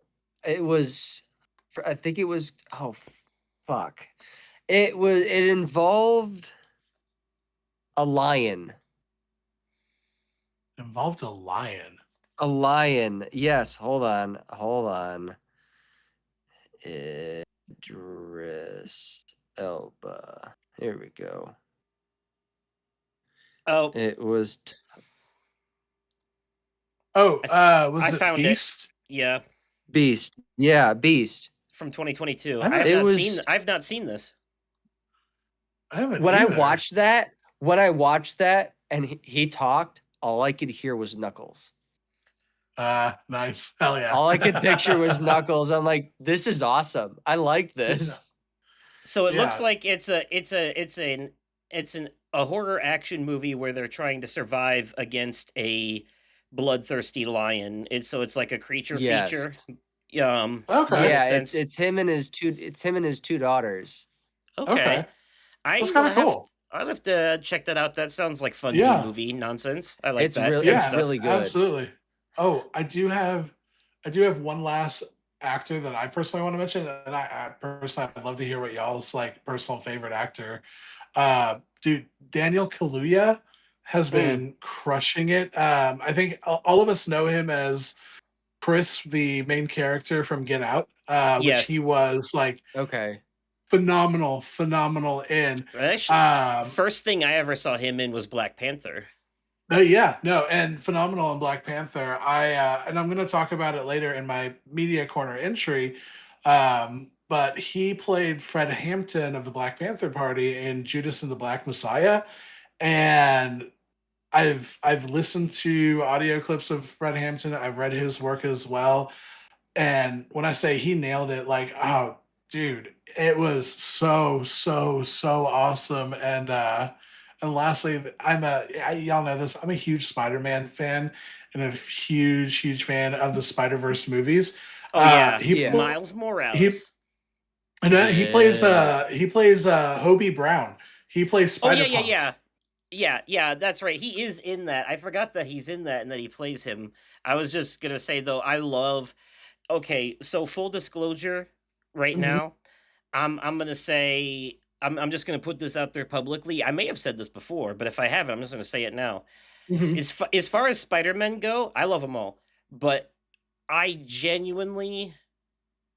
it was I think it was fuck. It involved a lion. Involved a lion. A lion. Yes, hold on. Hold on. Idris Elba. Here we go. Oh, It was Oh, I was it found it. Beast? Yeah, Beast. Yeah, Beast. from 2022. I haven't It was I've not seen this. I haven't when I either. watched that and he talked, all I could hear was Knuckles. Nice. Hell yeah. All I could picture was Knuckles. I'm like, this is awesome. I like Yeah. this. So it looks Yeah. like it's a horror action movie where they're trying to survive against a bloodthirsty lion. It's like a creature Yes. feature. Okay. That Yeah, makes sense. it's him and his two daughters. Okay. Okay. I That's will kind of cool. I'll have to check that out. That sounds like fun B Yeah. movie nonsense. I like It's that really kind of it's Yeah, stuff. really good. absolutely. Oh, I do have one last actor that I personally want to mention, and I personally I'd love to hear what y'all's like personal favorite actor. Dude, Daniel Kaluuya has Mm, been crushing it. I think all of us know him as Chris, the main character from Get Out, which he Yes. was like okay. phenomenal in. Actually, Um, first thing I ever saw him in was Black Panther. Yeah, no, and phenomenal in Black Panther. And I'm going to talk about it later in my media corner entry. But he played Fred Hampton of the Black Panther Party in Judas and the Black Messiah, and I've listened to audio clips of Fred Hampton. I've read his work as well, and when I say he nailed it, like, oh, dude, it was so awesome. And lastly, y'all know this. I'm a huge Spider-Man fan and a huge fan of the Spider-Verse movies. Oh yeah, He Yeah. Miles he Morales. he plays Hobie Brown. He plays Oh yeah, Spider yeah, Punk. yeah. Yeah, that's right. He is in that. I forgot that he's in that and that he plays him. I was just gonna say though, I love. Okay, so full disclosure, right Mhm, now, I'm gonna say I'm just gonna put this out there publicly. I may have said this before, but if I haven't, I'm just gonna say it now. mhm. As far as Spider-Men go, I love them all, but I genuinely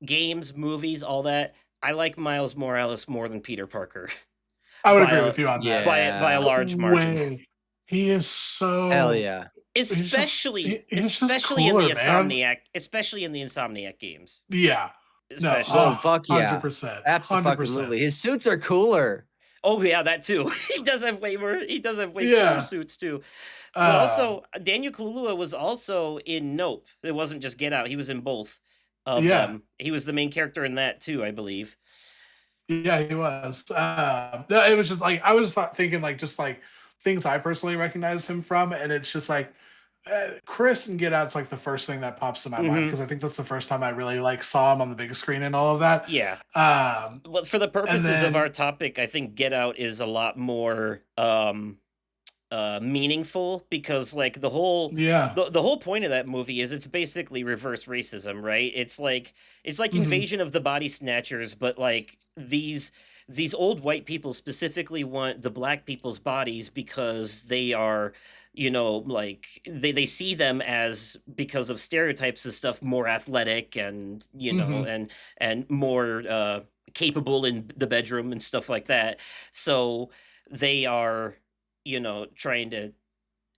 games, movies, all that. I like Miles Morales more than Peter Parker I would by agree a with you on that. by a Yeah. large margin. Way. He is Hell so yeah. he's just cooler, man. Especially in the Insomniac games. Yeah. No, Oh, Especially. fuck yeah. 100%. 100%. Abso-fucking-lutely. His suits are cooler. Oh yeah, that too. He does have way cooler Yeah. suits too. But Um, also Daniel Kaluuya was also in Nope. It wasn't just Get Out. He was in both of yeah. them. He was the main character in that too, I believe. Yeah, he was. No, it was just like I was thinking like just like things I personally recognize him from, and it's just like Chris and Get Out's like the first thing that pops in my mind Mhm. because I think that's the first time I really like saw him on the big screen and all of that. Yeah. Um, Well, for the and purposes of our then topic, I think Get Out is a lot more meaningful because like yeah, the whole point of that movie is it's basically reverse racism, right? It's like mhm, Invasion of the Body Snatchers, but like these old white people specifically want the black people's bodies because they are, like they see them as, because of stereotypes and stuff, more athletic and mhm, and more capable in the bedroom and stuff like that. So they are, trying to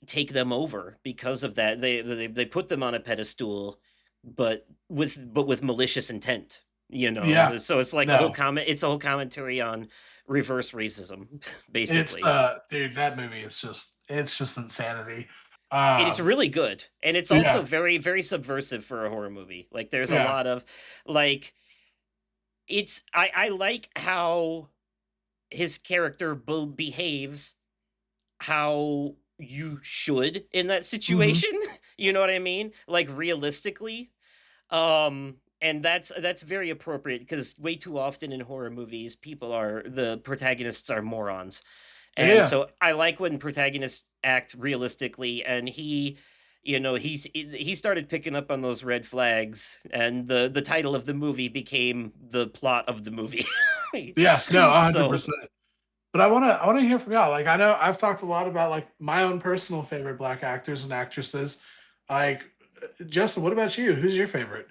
take them over because of that. They put them on a pedestal, but with malicious intent. yeah, So it's like a whole no, comment. It's a whole commentary on reverse racism, it's basically. dude, that movie is just insanity. And it's Um, really good, and it's also yeah, very subversive for a horror movie. Like there's a yeah, lot of like I like how his character behaves how you should in that mhm, situation. You know what I mean? Like realistically. And that's very appropriate because way too often in horror movies, the protagonists are morons. And yeah. so I like when protagonists act realistically, and he started picking up on those red flags, and the title of the movie became the plot of the movie. Yeah, no, So 100%. But I wanna hear from y'all. Like I know I've talked a lot about like my own personal favorite black actors and actresses. Like Justin, what about you? Who's your favorite?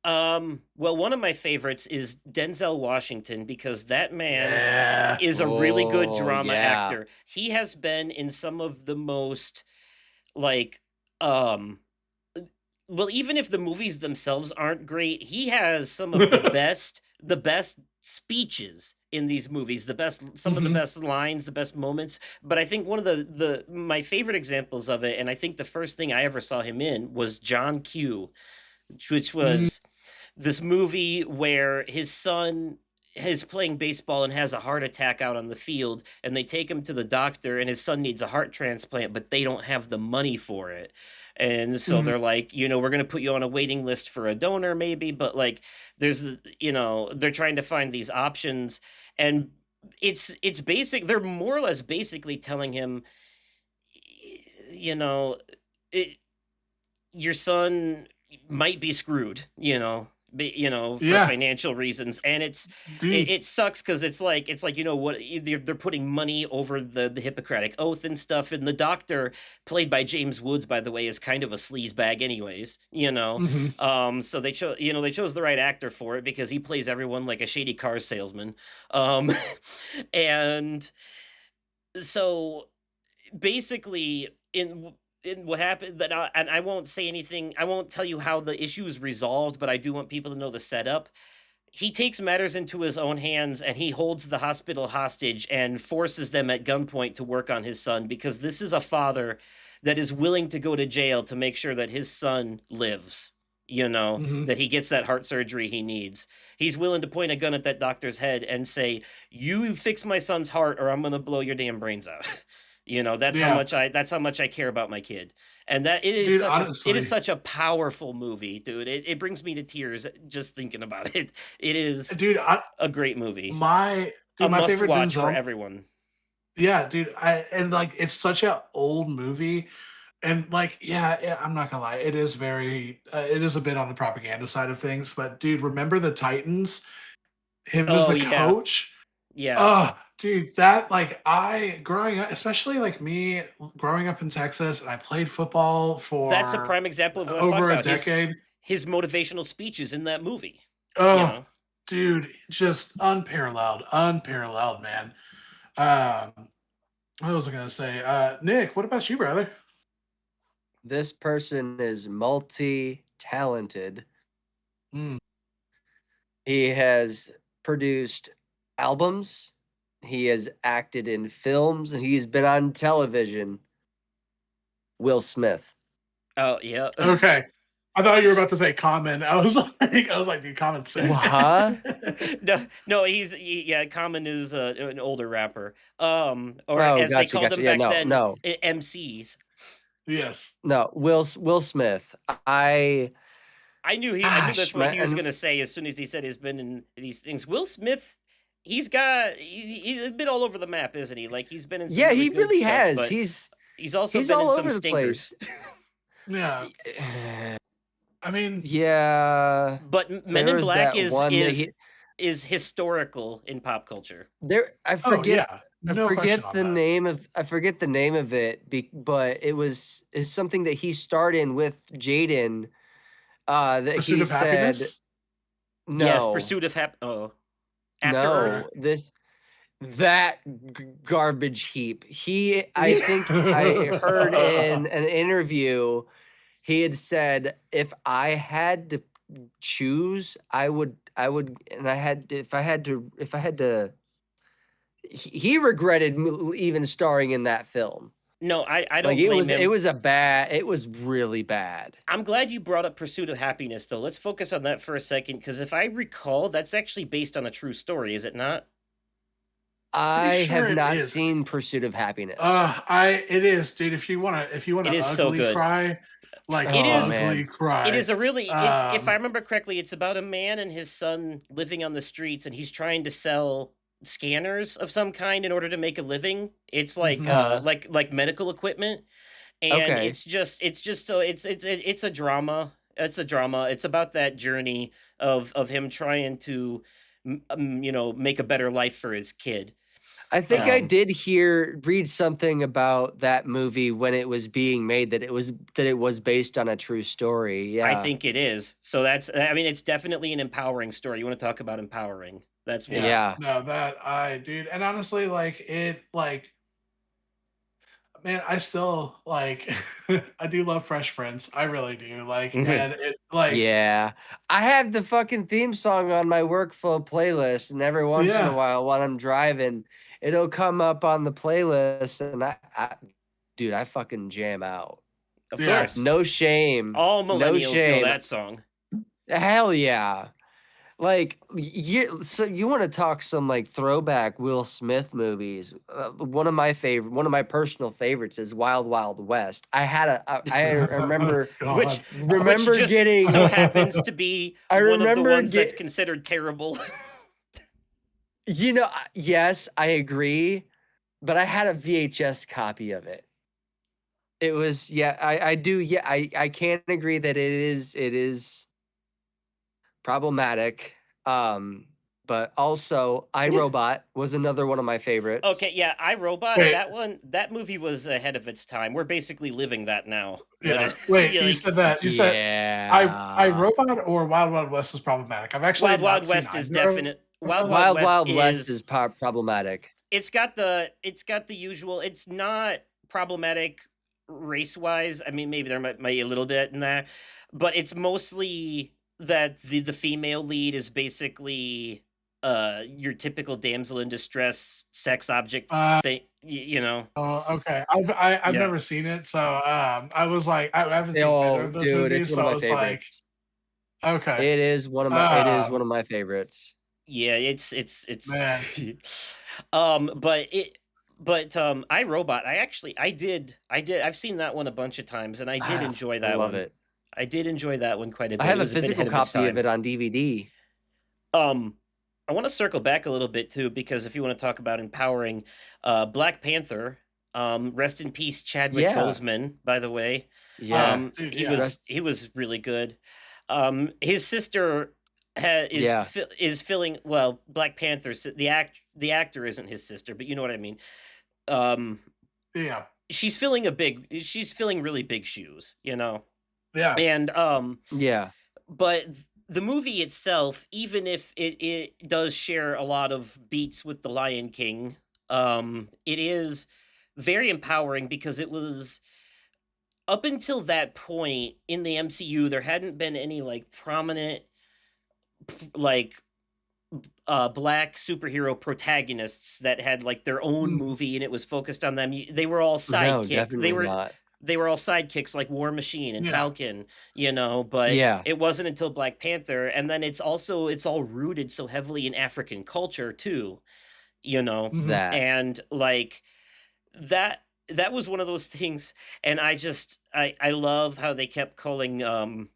well, one of my favorites is Denzel Washington because that man Yeah. is a really good Oh, drama yeah. actor. He has been in some of the most like um well, even if the movies themselves aren't great, he has some of the best speeches in these movies, some of the Mhm, best lines, the best moments. But I think one of the my favorite examples of it, and I think the first thing I ever saw him in was John Q, which mhm, was this movie where his son is playing baseball and has a heart attack out on the field, and they take him to the doctor, and his son needs a heart transplant, but they don't have the money for it. And so mhm, they're like, we're going to put you on a waiting list for a donor maybe, but like they're trying to find these options. And it's basic. They're more or less basically telling him, you know, it, your son might be screwed, for Yeah, financial reasons, and dude. it sucks because it's like what they're putting money over the Hippocratic oath and stuff, and the doctor, played by James Woods, by the way, is kind of a sleaze bag, anyways. Hmm. So they chose the right actor for it because he plays everyone like a shady car salesman, um, and so basically in what happened that and I won't say anything. I won't tell you how the issue is resolved, but I do want people to know the setup. He takes matters into his own hands and he holds the hospital hostage and forces them at gunpoint to work on his son because this is a father that is willing to go to jail to make sure that his son lives, Hmm. that he gets that heart surgery he needs. He's willing to point a gun at that doctor's head and say, "You fix my son's heart or I'm going to blow your damn brains out." Yeah, That's how much I care about my kid. And that dude. it is Honestly, such a powerful movie, dude. It brings me to tears just thinking about it. It is dude. a great movie. My A dude. My must favorite watch for Denzel. everyone. Yeah, dude. And like it's such a old movie, and like yeah, I'm not gonna lie, it is it is a bit on the propaganda side of things. But dude, remember the Titans? Him as Oh the yeah. coach. Yeah. Dude, that like I growing up, especially like me growing up in Texas, and I played football That's a for prime example of what I was talking over a about. His decade. his motivational speeches in that movie, you Oh, know. dude, just unparalleled, man. Um, what was I gonna say? Nick, what about you, brother? This person is multi-talented. Mm. He has produced albums, he has acted in films, and he's been on television. Will Smith. Oh, yeah. Okay. I thought you were about to say Common. I was like, dude, Common sick. Huh? No, yeah, Common is an older rapper. Or Oh, as they gotcha, called gotcha. them Yeah, back no, then, no, MCs. Yes. no. Will Smith. I knew that's Gosh, what man, he was gonna say as soon as he said he's been in these things. Will Smith, he's a bit all over the map, isn't he? Like he's been in some yeah, really he good really stuff, has. but he's also He's been in all some over the stinkers. place. Yeah. I mean, Yeah, But Men there in was Black that is one that is he is historical in pop culture. there. oh yeah, I no question forget on the that. name of it, but it's something that he starred in with Jaden. That Pursuit he of said Happiness? Yes, no, Pursuit of After Earth. no. That garbage heap. I think I heard in an interview, he had said, "If I had to choose, and if I had to." He regretted even starring in that film. No, I Like don't blame it him. was it was really bad. I'm glad you brought up Pursuit of Happiness, though. Let's focus on that for a second, because if I recall, that's actually based on a true story, is it not? Pretty I sure have it not is. seen Pursuit of Happiness. It is, dude. If you wanna It is so ugly good. cry, like It Oh is. ugly man. It cry. is a really. It's if I Um, remember correctly, it's about a man and his son living on the streets, and he's trying to sell scanners of some kind in order to make a living. It's like mhm. like medical equipment, and Okay. it's just so it's a drama. It's a drama. It's about that journey of him trying to make a better life for his kid. I think I Um, did read something about that movie when it was being made that it was based on a true story. I Yeah. think it is. So I mean, it's definitely an empowering story. You want to talk about empowering? That's one. Yeah, Yeah. no, dude, and honestly, man, I still like, I do love Fresh Prince. I really do. Like, and it, like, Yeah. I have the fucking theme song on my workflow playlist, and every once in a yeah, while when I'm driving, it'll come up on the playlist, and dude, I fucking jam out. Of yeah, course. No shame. All No millennials know shame. that song. Hell yeah. Like so you want to talk some like throwback Will Smith movies? One of my personal favorites is Wild Wild West. I remember Which God, which just getting so happens to be I one of the remember ones that's get considered terrible. Yes, I agree, but I had a VHS copy of it. It was I do I can agree that it is problematic. But also iRobot was another one of my favorites. Okay, yeah, iRobot, Wait, that movie was ahead of its time. We're basically living that now. yeah. Wait, Yeah, you like said that. You said I Yeah. Robot or Wild Wild West is problematic. I've actually not seen either of them. Wild Wild West Wild West is is problematic. it's got the usual. It's not problematic race wise. I mean, maybe there might be a little bit in that, but it's mostly that the female lead is basically your typical damsel in distress sex object Uh, thing. You know, okay. I've yeah. never seen it, so I was like, I haven't seen either Oh, of those dude, it's movies, one so of I my was like, favorites. okay. It is one of my favorites. Yeah, it's Man, iRobot, I've seen that one a bunch of times and I did Ah, enjoy I that love one. it. I did enjoy that one quite a I bit. It have a was a bit physical ahead of its copy of time. it on DVD. Um, I want to circle back a little bit too, because if you want to talk about empowering, Black Panther, rest in peace, Chadwick Yeah. Boseman, by the way. Yeah. dude, He yeah. he was really good. His sister Yeah. is filling, well, Black Panther, the actor isn't his sister, but you know what I mean. Um, Yeah. she's filling really big shoes, you know. Yeah. And Yeah. but the movie itself, even if it does share a lot of beats with The Lion King, it is very empowering because it was up until that point in the MCU, there hadn't been any like prominent like black superhero protagonists that had like their own Mhm. movie and it was focused on them. They were all No, sidekick. definitely not. They were all sidekicks like War Machine and Yeah. Falcon, you know, but Yeah. it wasn't until Black Panther, and then it's all rooted so heavily in African culture too, you know. Mhm. That. And like that was one of those things, and I love how they kept calling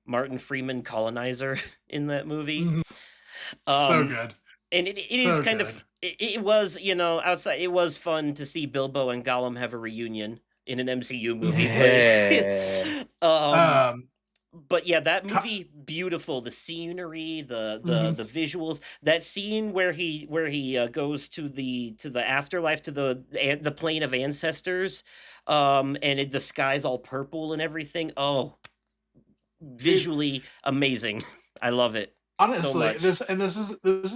Martin Freeman colonizer in that movie. Mhm. So Um good. and it is So kind good. of it was, you know, outside it was fun to see Bilbo and Gollum have a reunion in an MCU movie, Mhm. Yeah. Um, but yeah, that Ca movie, beautiful. The scenery, Mhm. the visuals. That scene where he goes to the afterlife, to the plane of ancestors, and the sky's all purple and everything. Oh, Dude, visually amazing. I love it so honestly, much. this is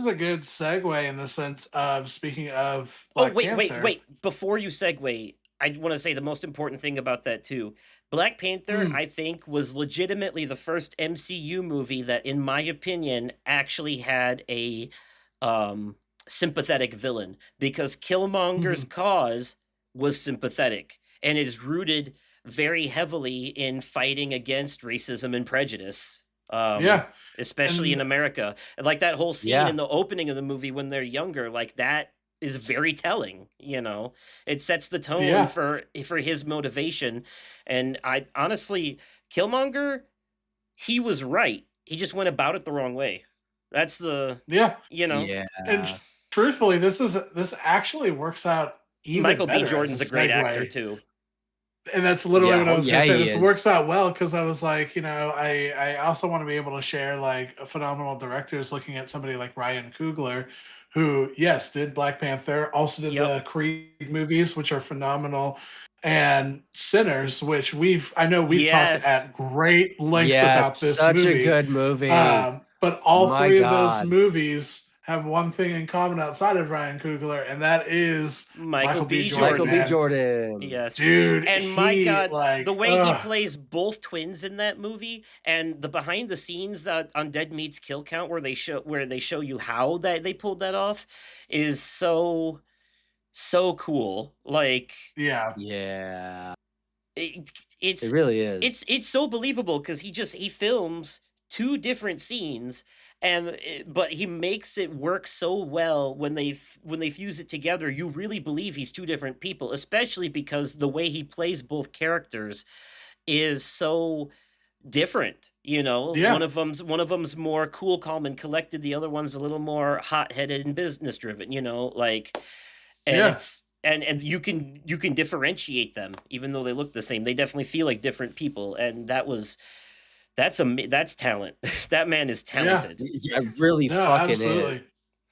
a good segue in the sense of speaking of Oh, Black Panther. wait. Before you segue, I want to say the most important thing about that too. Black Panther, Mm, I think, was legitimately the first MCU movie that, in my opinion, actually had a um, sympathetic villain, because Killmonger's mhm. cause was sympathetic and is rooted very heavily in fighting against racism and prejudice. Um, Yeah, Especially in and America. Like that whole scene in Yeah. the opening of the movie when they're younger, like that is very telling, you know. It sets the tone yeah, for his motivation. And I honestly, Killmonger, he was right. He just went about it the wrong way. That's the, yeah, you know, and Yeah. truthfully, this actually works out even Michael B. better as a Jordan's a great actor segue. too. And that's literally Yeah. what I Oh, was gonna yeah, say. he This is. works out well because I was like, I also want to be able to share like phenomenal directors looking at somebody like Ryan Coogler, who, yes, did Black Panther, also did Yep. the Creed movies, which are phenomenal, and Sinners, which I know we've talked Yes. at great length Yes, about this such a movie. good movie. But all My three of those God. movies have one thing in common outside of Ryan Coogler, and that is Michael Michael B. B. Jordan, Michael B. Jordan. man. Jordan. Yes. Dude, And my he God, the like, way he plays both twins in that movie, and the behind the scenes that on Dead Meat's Kill Count, where they show you how that they pulled that off, is so cool. Like yeah, Yeah. it, It it's really is. it's so believable because he films two different scenes, but he makes it work so well when when they fuse it together. You really believe he's two different people, especially because the way he plays both characters is so different. You know, Yeah. one of them's more cool, calm, and collected. The other one's a little more hot headed and business driven. You know, like, and Yeah. it's and you can differentiate them even though they look the same. They definitely feel like different people, and that's talent. That man is Yeah. talented. Yeah, really No, fucking is. absolutely.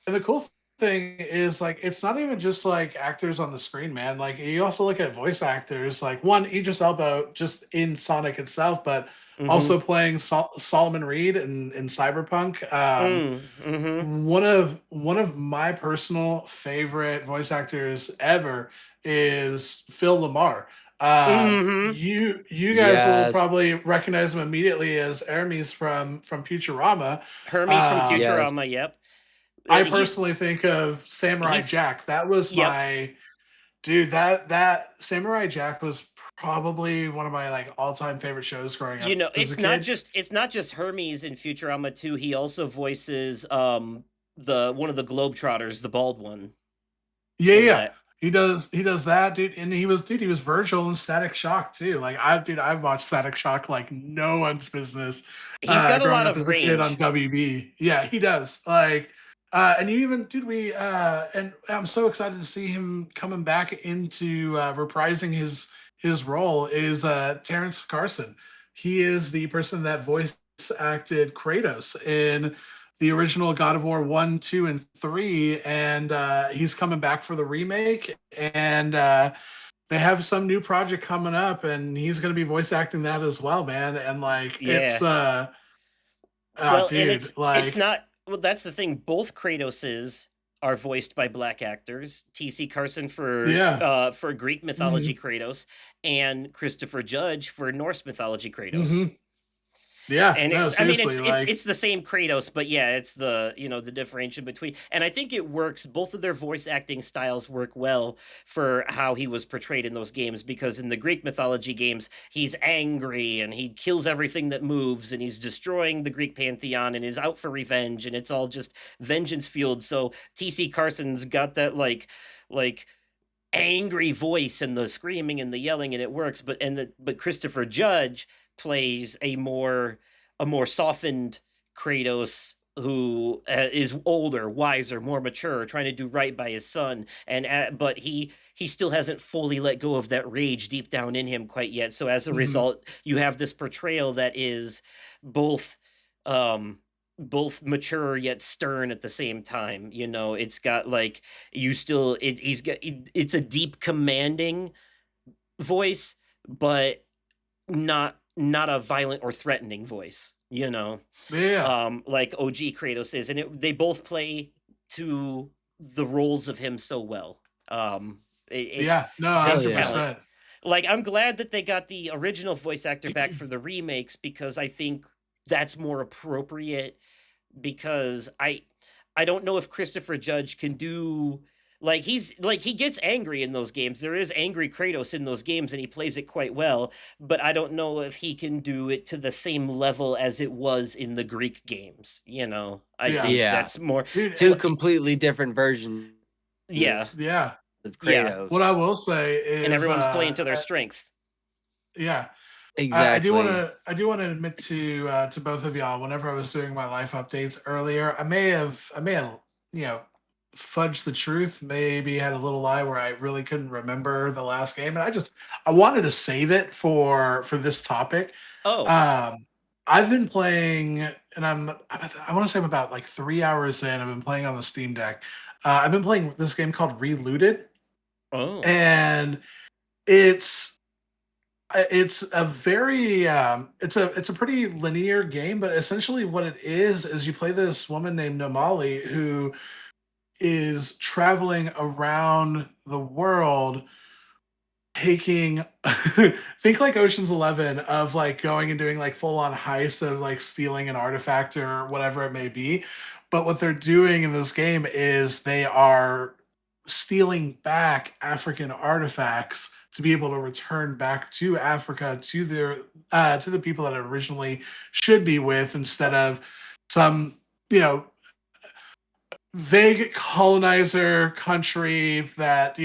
And the cool thing is, like, it's not even just like actors on the screen, man. Like, you also look at voice actors, like one Idris Elba just in Sonic itself, but Mm-hmm. also playing Solomon Reed in Cyberpunk. Mm-hmm. One of my personal favorite voice actors ever is Phil Lamar. Mm-hmm. You guys will Yes, probably recognize him immediately as Hermes from Futurama. Hermes from Um, yes. Futurama. Yep. I He's personally think of Samurai he's Jack. That was yep. my dude. That Samurai Jack was probably one of my like all-time favorite shows growing You up know, as a kid. it's not just Hermes in Futurama too. He also voices the one of the Globetrotters, the bald one Yeah, in yeah. that. He does that, dude. And he was Virgil in Static Shock too. Like I've watched Static Shock like no one's business. He's got a Growing lot up of as a kid on range. WB. Yeah, he does. Like and you even dude, we and I'm so excited to see him coming back into reprising his role is Terrence Carson. He is the person that voice acted Kratos in the original God of War 1, 2, and 3. And he's coming back for the remake. And they have some new project coming up, and he's going to be voice acting that as well, man. And like, Yeah. Well, and dude, it's like, not well, that's the thing. Both Kratoses are voiced by black actors. T.C. Carson yeah. for Greek Hmm. mythology Kratos and Christopher Judge for Norse mythology Kratos. Hmm. Yeah. And No, it's I mean seriously. Like, it's the same Kratos, but yeah, it's the you know the differentiation between, and I think it works. Both of their voice acting styles work well for how he was portrayed in those games, because in the Greek mythology games he's angry and he kills everything that moves and he's destroying the Greek pantheon and is out for revenge, and it's all just vengeance fueled. So TC Carson's got that like angry voice and the screaming and the yelling, and it works. But Christopher Judge plays a more softened Kratos who is older, wiser, more mature, trying to do right by his son, and but he still hasn't fully let go of that rage deep down in him quite yet. So as a mhm. result, you have this portrayal that is both um both mature yet stern at the same time. You know, it's got like you still he's got it's a deep commanding voice, but not a violent or threatening voice, you know, Yeah. like OG Kratos is, and they both play to the roles of him so well. It's Yeah. No, Hell it's yeah. talent. 100%. Like, I'm glad that they got the original voice actor back for the remakes, because I think that's more appropriate, because I don't know if Christopher Judge can do like he gets angry in those games. There is angry Kratos in those games and he plays it quite well, but I don't know if he can do it to the same level as it was in the Greek games, you know. I Yeah. think Yeah. that's more Dude, Two and completely different versions yeah. yeah. of Yeah. What I Kratos. will say And is everyone's playing to their strengths. yeah. I do want Exactly. to admit to both of y'all. Whenever I was doing my life updates earlier, I may have you know fudged the truth. Maybe had a little lie where I really couldn't remember the last game, and I wanted to save it for this topic. Oh. Um, I've been playing, and I want to say I'm about like 3 hours in. I've been playing on the Steam Deck. I've been playing this game called Relooted, Oh. and it's it's a very it's a pretty linear game, but essentially what it is you play this woman named Nomali who is traveling around the world taking think like Ocean's 11 of like going and doing like full on heist of like stealing an artifact or whatever it may be. But what they're doing in this game is they are stealing back African artifacts to be able to return back to Africa to the people that it originally should be with, instead of some you know vague colonizer country that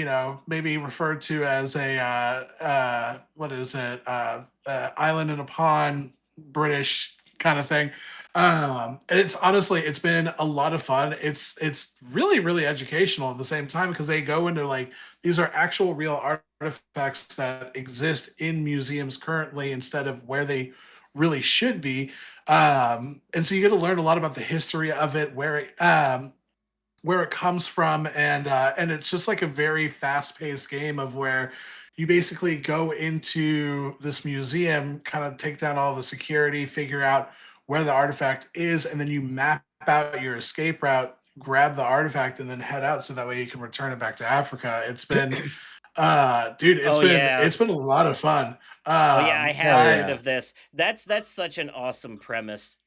maybe referred to as a what is it island in a pond British kind of thing. And it's honestly, it's been a lot of fun. It's really, really educational at the same time because they go into like these are actual real artifacts that exist in museums currently instead of where they really should be. And so you get to learn a lot about the history of it, where it comes from, and it's just like a very fast-paced game of where you basically go into this museum, kind of take down all the security, figure out where the artifact is, and then you map out your escape route, grab the artifact, and then head out so that way you can return it back to Africa. It's been dude, Oh yeah. it's been a lot of fun. Oh yeah, I have hell heard yeah. of this. That's such an awesome premise.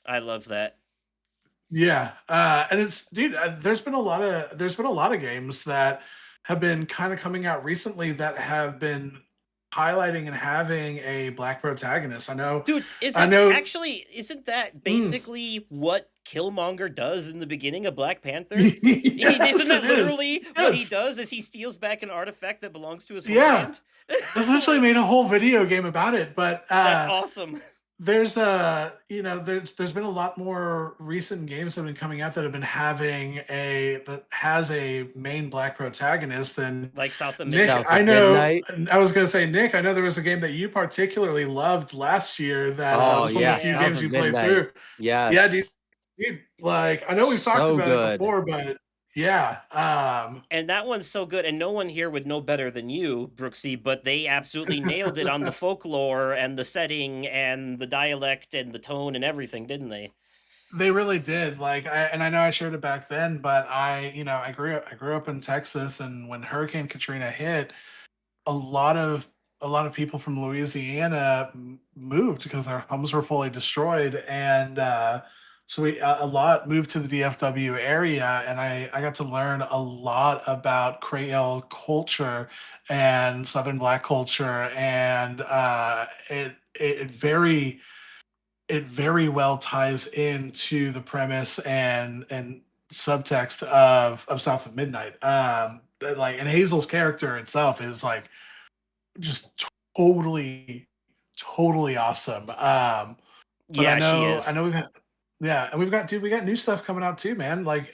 I love that. Yeah, and it's dude. There's been a lot of games that have been kind of coming out recently that have been highlighting and having a black protagonist. Dude, I know. isn't that Mm, basically what Killmonger does in the beginning of Black Panther? Isn't yes, that it is. literally what he Yes, does? Is he steals back an artifact that belongs to his yeah. homeland? Essentially made a whole video game about it, but That's awesome. there's there's been a lot more recent games that have been coming out that have been having a that has a main black protagonist. And Like South of Nick, Midnight. South I of know, Midnight. I was going to say, Nick, I know there was a game that you particularly loved last year that Oh was one of the yeah, few Yeah. South games of you played Midnight. through. Yeah, Yes. dude, like, I know we've talked So about it good. before, but yeah, And that one's so good, and no one here would know better than you, Brooksy, but they absolutely nailed it on the folklore and the setting and the dialect and the tone and everything, didn't they? they really did. Like, I know I shared it back then, but I grew up in Texas, and when Hurricane Katrina hit, a lot of a lot of people from Louisiana moved because their homes were fully destroyed, and so a lot moved to the DFW area, and I got to learn a lot about Creole culture and Southern Black culture, and it very well ties into the premise and subtext of South of Midnight. Like, and Hazel's character itself is like just totally, totally awesome. But Yeah, she I is. know we've had, yeah, and we got new stuff coming out too, man. Like, you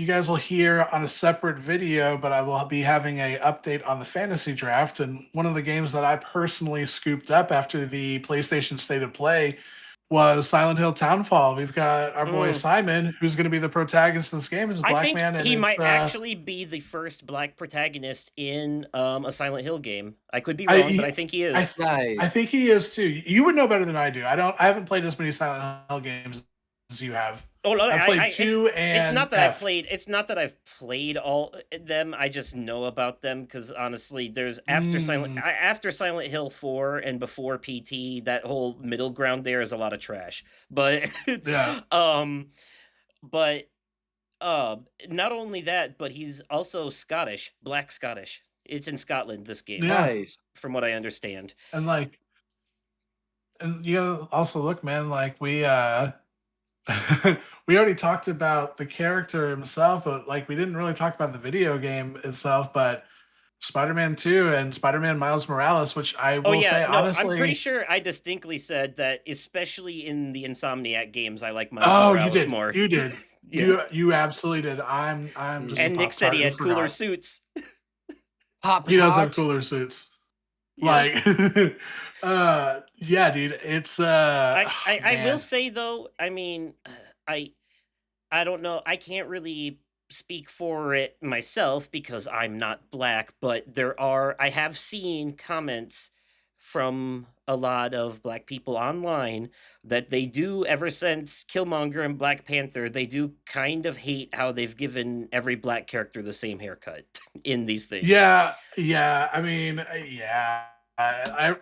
guys will hear on a separate video, but I will be having a update on the fantasy draft. And one of the games that I personally scooped up after the PlayStation State of Play was Silent Hill Townfall. We've got our boy Mm. Simon, who's going to be the protagonist of this game, as a I black think man, and he it's might actually be the first black protagonist in a Silent Hill game. I could be wrong, but I I think he I is. I Nice. think he is too. You would know better than I do. I haven't played as many Silent Hill games as you have. Oh no, I've played it's two and not that I've F. played. It's not that I've played all them. I just know about them because honestly, there's Mm, After Silent Hill 4 and before PT, that whole middle ground there is a lot of trash. But yeah, um, but uh, not only that, but he's also Scottish, black Scottish. It's in Scotland. This game, yeah, Nice. from what I understand. and like, and you gotta also look, man. Like, we already talked about the character himself, but like we didn't really talk about the video game itself. But Spider-Man 2 and Spider-Man Miles Morales, which I Oh will yeah, say no, I'm pretty honestly. sure I distinctly said that, especially in the Insomniac games, I like Miles Oh, you Morales did. more. You did. Yeah. You absolutely did. I'm just a Mhm. And Nick pop said tart he who had cooler forgot. suits. Pop He does have Tart. cooler suits. Like, Yes. yeah, dude. It's I will man. say though, I mean, I I don't know. I can't really speak for it myself because I'm not black, but I have seen comments from a lot of black people online that they do, ever since Killmonger and Black Panther, they do kind of hate how they've given every black character the same haircut in these things. Yeah, yeah. I mean, yeah.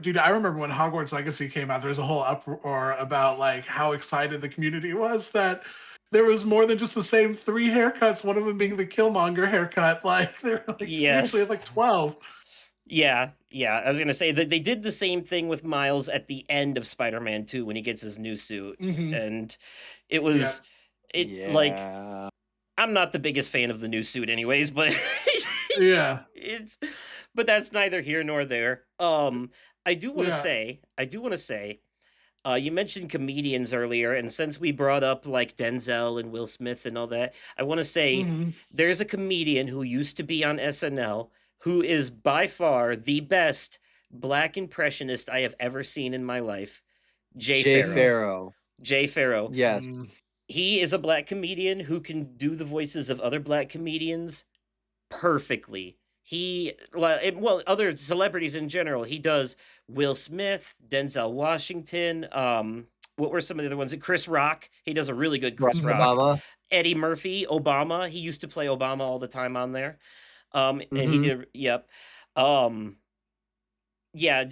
Dude, I remember when Hogwarts Legacy came out. There was a whole uproar about like how excited the community was that there was more than just the same three haircuts. One of them being the Killmonger haircut. Like, they're like, we usually Yes. have like 12. Yeah, yeah. I was gonna say that they did the same thing with Miles at the end of Spider-Man 2 when he gets his new suit. Hmm. And it Yeah, was it like Yeah. I'm not the biggest fan of the new suit anyways, but yeah. it's but that's neither here nor there. I do want to Yeah. say, you mentioned comedians earlier, and since we brought up like Denzel and Will Smith and all that, I want to say Hmm. there's a comedian who used to be on SNL who is by far the best black impressionist I have ever seen in my life. Jay Jay Farrow. Farrow. Jay Farrow. Yes. He is a black comedian who can do the voices of other black comedians perfectly. Well, other celebrities in general. He does Will Smith, Denzel Washington. What were some of the other ones? Chris Rock. He does a really good Chris Barack Rock. Obama. Eddie Murphy, Obama. He used to play Obama all the time on there. And he Mhm. did. Yep. Um, yeah,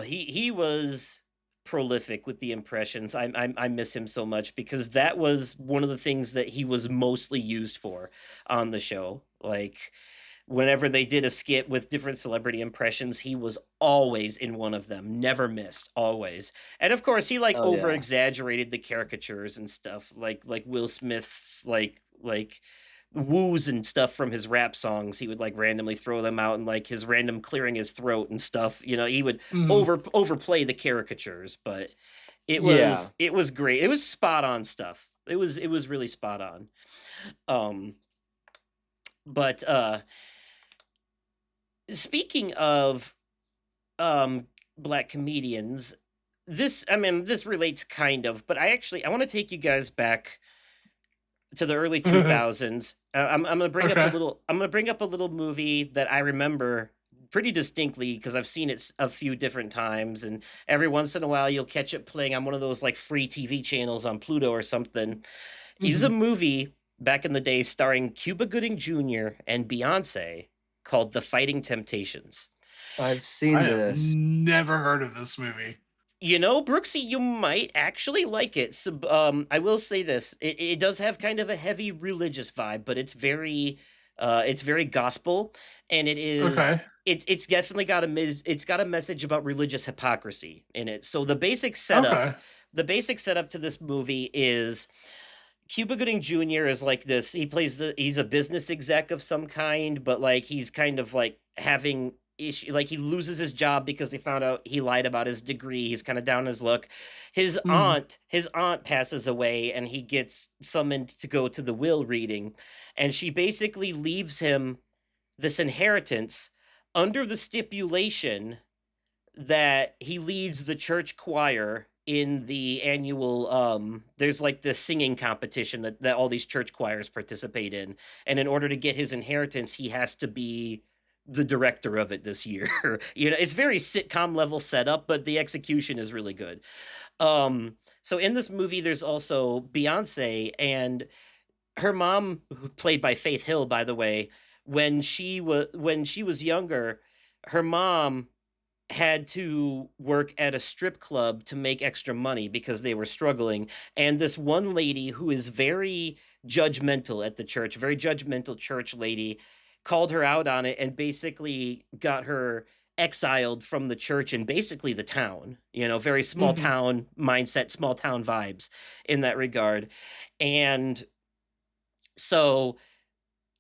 he was prolific with the impressions. I miss him so much because that was one of the things that he was mostly used for on the show. Like whenever they did a skit with different celebrity impressions, he was always in one of them, never missed, always. And of course, he like Oh, over yeah. exaggerated the caricatures and stuff, like Will Smith's like woos and stuff from his rap songs. He would like randomly throw them out and like his random clearing his throat and stuff. You know, he would Hmm. overplay the caricatures, but Yeah. it was great. It was spot on stuff. It was really spot on. Um, but speaking of black comedians, this relates kind of, but I want to take you guys back to the early 2000s. I'm gonna bring up a Okay. little. I'm gonna bring up a little movie that I remember pretty distinctly because I've seen it a few different times, and every once in a while you'll catch it playing on one of those like free TV channels on Pluto or something. It is a Hmm. movie back in the day starring Cuba Gooding Jr. and Beyonce called The Fighting Temptations. I've I seen have this. never heard of this movie. You know, Brooksy, you might actually like it. So, I will say this: it does have kind of a heavy religious vibe, but it's very gospel, and Okay. it's definitely got it's got a message about religious hypocrisy in it. So Okay. the basic setup to this movie is Cuba Gooding Jr. is like this. He's a business exec of some kind, but like he's kind of like having issue. Like he loses his job because they found out he lied about his degree. He's kind of down his luck. Hmm. His aunt passes away, and he gets summoned to go to the will reading, and she basically leaves him this inheritance under the stipulation that he leads the church choir in the annual there's like this singing competition that all these church choirs participate in, and in order to get his inheritance he has to be the director of it this year. You know, it's very sitcom level setup, but the execution is really good. So in this movie there's also Beyonce, and her mom, who played by Faith Hill, by the way, when she was younger, her mom had to work at a strip club to make extra money because they were struggling. And this one lady who is very judgmental at the church, very judgmental church lady, called her out on it and basically got her exiled from the church and basically the town. You know, very small Hmm. town mindset, small town vibes in that regard. And so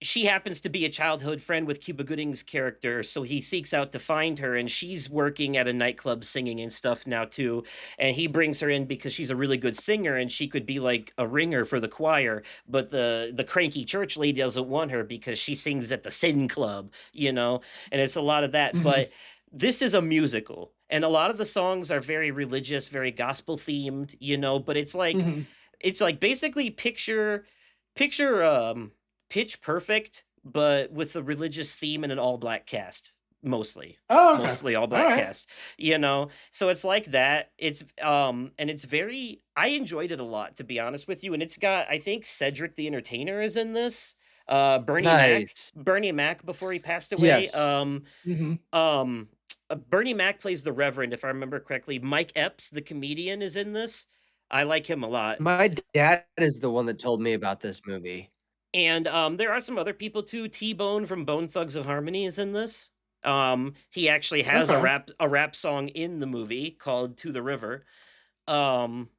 she happens to be a childhood friend with Cuba Gooding's character, so he seeks out to find her, and she's working at a nightclub singing and stuff now too. And he brings her in because she's a really good singer and she could be like a ringer for the choir, but the cranky church lady doesn't want her because she sings at the sin club, you know. And it's a lot of that, Hmm. but this is a musical. And a lot of the songs are very religious, very gospel themed, you know, but Hmm. it's like basically picture Pitch Perfect, but with a religious theme and an all black cast, mostly. Oh, okay. Mostly all All black right. cast, you know? So it's like that. And it's very I enjoyed it a lot, to be honest with you. And it's got, I think Cedric the Entertainer is in this. Nice. Bernie Mac before he passed away. Yes. Hmm. Um Bernie Mac plays the Reverend, if I remember correctly. Mike Epps, the comedian, is in this. I like him a lot. My dad is the one that told me about this movie. And there are some other people too. T-Bone from Bone Thugs and Harmony is in this. He actually has Okay. a rap song in the movie called "To the River." Um,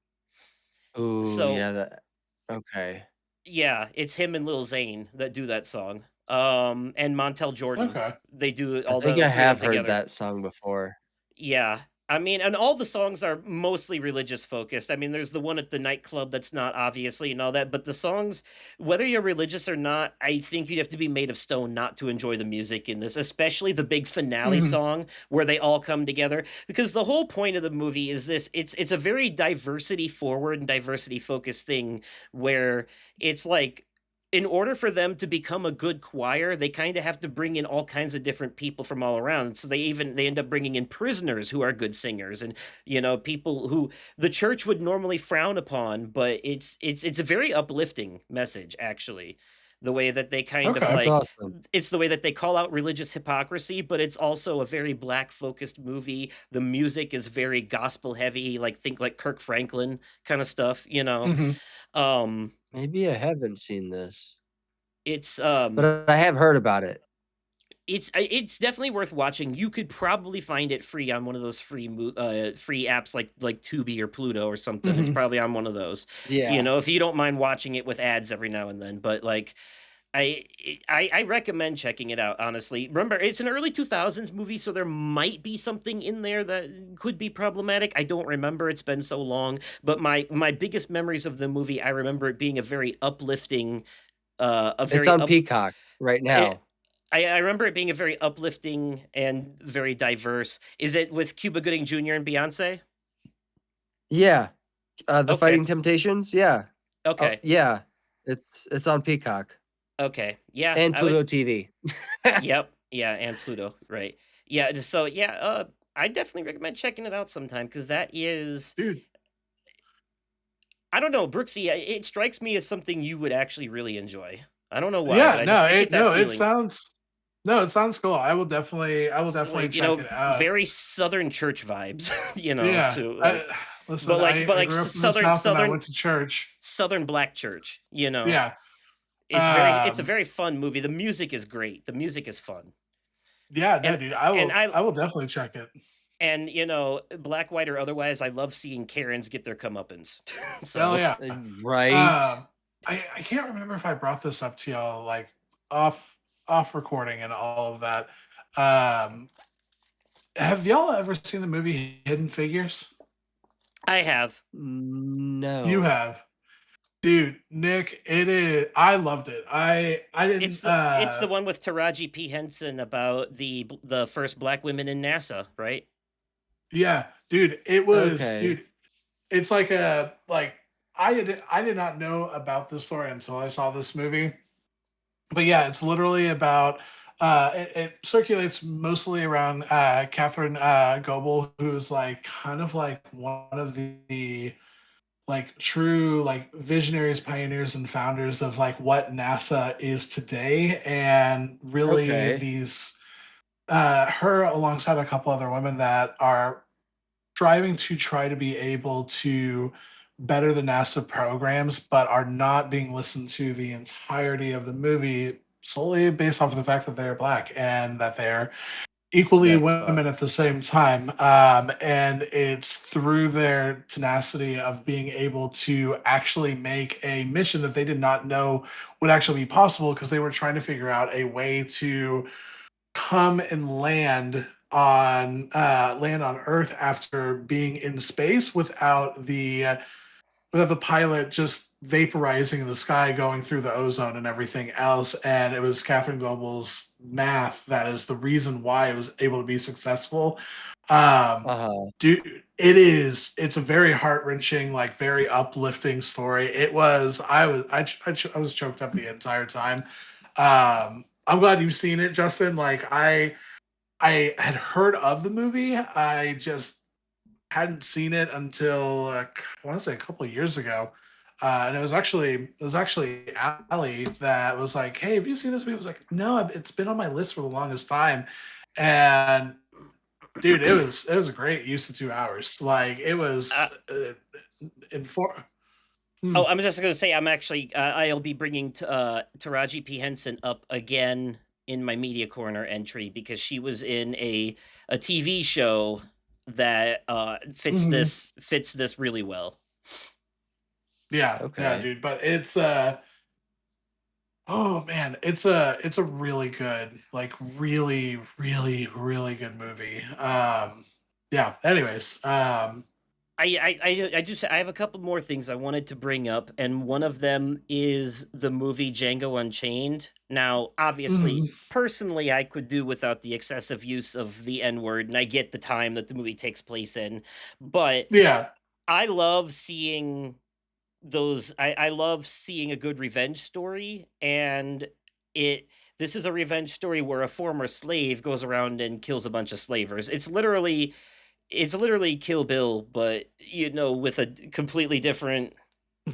Ooh, so yeah, that okay. yeah, it's him and Lil Zane that do that song. And Montel Jordan. Okay. They do I all think the I three of have them heard together. that song before. Yeah. I mean, and all the songs are mostly religious focused. I mean, there's the one at the nightclub that's not obviously and all that, but the songs, whether you're religious or not, I think you'd have to be made of stone not to enjoy the music in this, especially the big finale Mhm. song where they all come together. Because the whole point of the movie is this: it's a very diversity forward and diversity focused thing where it's like in order for them to become a good choir, they kind of have to bring in all kinds of different people from all around. So they end up bringing in prisoners who are good singers, and people who the church would normally frown upon. But it's a very uplifting message, actually. The way that they kind of Okay. That's like awesome. it's the way that they call out religious hypocrisy, but it's also a very black focused movie. The music is very gospel heavy, like think like Kirk Franklin kind of stuff. Mhm. Um Maybe I haven't seen this, it's but I have heard about it. it's definitely worth watching. You could probably find it free on one of those free apps like Tubi or Pluto or something. It's Mhm. probably on one of those. Yeah. If you don't mind watching it with ads every now and then. But like I recommend checking it out, honestly. Remember, it's an early 2000s movie, so there might be something in there that could be problematic. I don't remember. It's been so long. But my biggest memories of the movie, I remember it being a very uplifting a It's very on up Peacock right it, now. I remember it being a very uplifting and very diverse. Is it with Cuba Gooding Jr. and Beyonce? Yeah. The Okay. Fighting Temptations? Yeah. Oh, Okay. yeah. It's on Peacock Okay. Yeah, and I would. Pluto TV. Yep. Yeah, and Pluto, right. Yeah, so yeah, I definitely recommend checking it out sometime because that is Dude. I don't know, Brooksy, it strikes me as something you would actually really enjoy. I don't know why, but Yeah, I get that it feeling. sounds no, it sounds cool. I will definitely Like, check it out. very southern church vibes, Yeah. to like Listen, but I like grew up in the South and I went to church. southern black church. Yeah. It's a Um, very fun movie. The music is great. The music is fun. yeah, no, And dude. and I will definitely check it. black, white, or otherwise, I love seeing Karens get their comeuppance. Hell So yeah. Right? Um, I can't remember if I brought this up to y'all like off off recording and all of that. Um, have y'all ever seen the movie Hidden Figures? I have. You No. have. Dude, Nick, it is I loved it. I didn't It's the one with Taraji P. Henson about the first black women in NASA, right? yeah, dude, it was Okay. dude, it's like I did not know about this story until I saw this movie. But yeah, it's literally about it circulates mostly around Catherine Goebel, who's like kind of like one of the like true like visionaries, pioneers, and founders of like what NASA is today, and really Okay. these her alongside a couple other women that are striving to try to be able to better the NASA programs, but are not being listened to the entirety of the movie solely based off of the fact that they're black and that they're equally That's women fun. at the same time. And it's through their tenacity of being able to actually make a mission that they did not know would actually be possible because they were trying to figure out a way to come and land on Earth after being in space without the pilot just vaporizing in the sky, going through the ozone and everything else. And it was Catherine Goebel's math that is the reason why it was able to be successful. Um, Uh-huh. Dude, it's a very heart wrenching, like very uplifting story. It was, I was choked up the entire time. I'm glad you've seen it, Justin. Like I had heard of the movie. I just hadn't seen it until I want to say a couple of years ago. And it was actually Allie that was like, "Hey, have you seen this movie?" I was like, "No, it's been on my list for the longest time." And dude, it was a great use of 2 hours. Like it uh, was in four. Hmm. oh, I'm just gonna say I'm actually I'll be bringing Taraji P Henson up again in my media corner entry because she was in a TV show that Mhm. fits this really well. Yeah, yeah, Okay. dude. But it's oh man, it's a really good, like really, really, really good movie. Yeah. Anyways, I have a couple more things I wanted to bring up, and one of them is the movie Django Unchained. Now, obviously, mhm, personally, I could do without the excessive use of the N word, and I get the time that the movie takes place in, but yeah. I love seeing I love seeing a good revenge story, and it this is a revenge story where a former slave goes around and kills a bunch of slavers. It's literally Kill Bill, but, with a completely different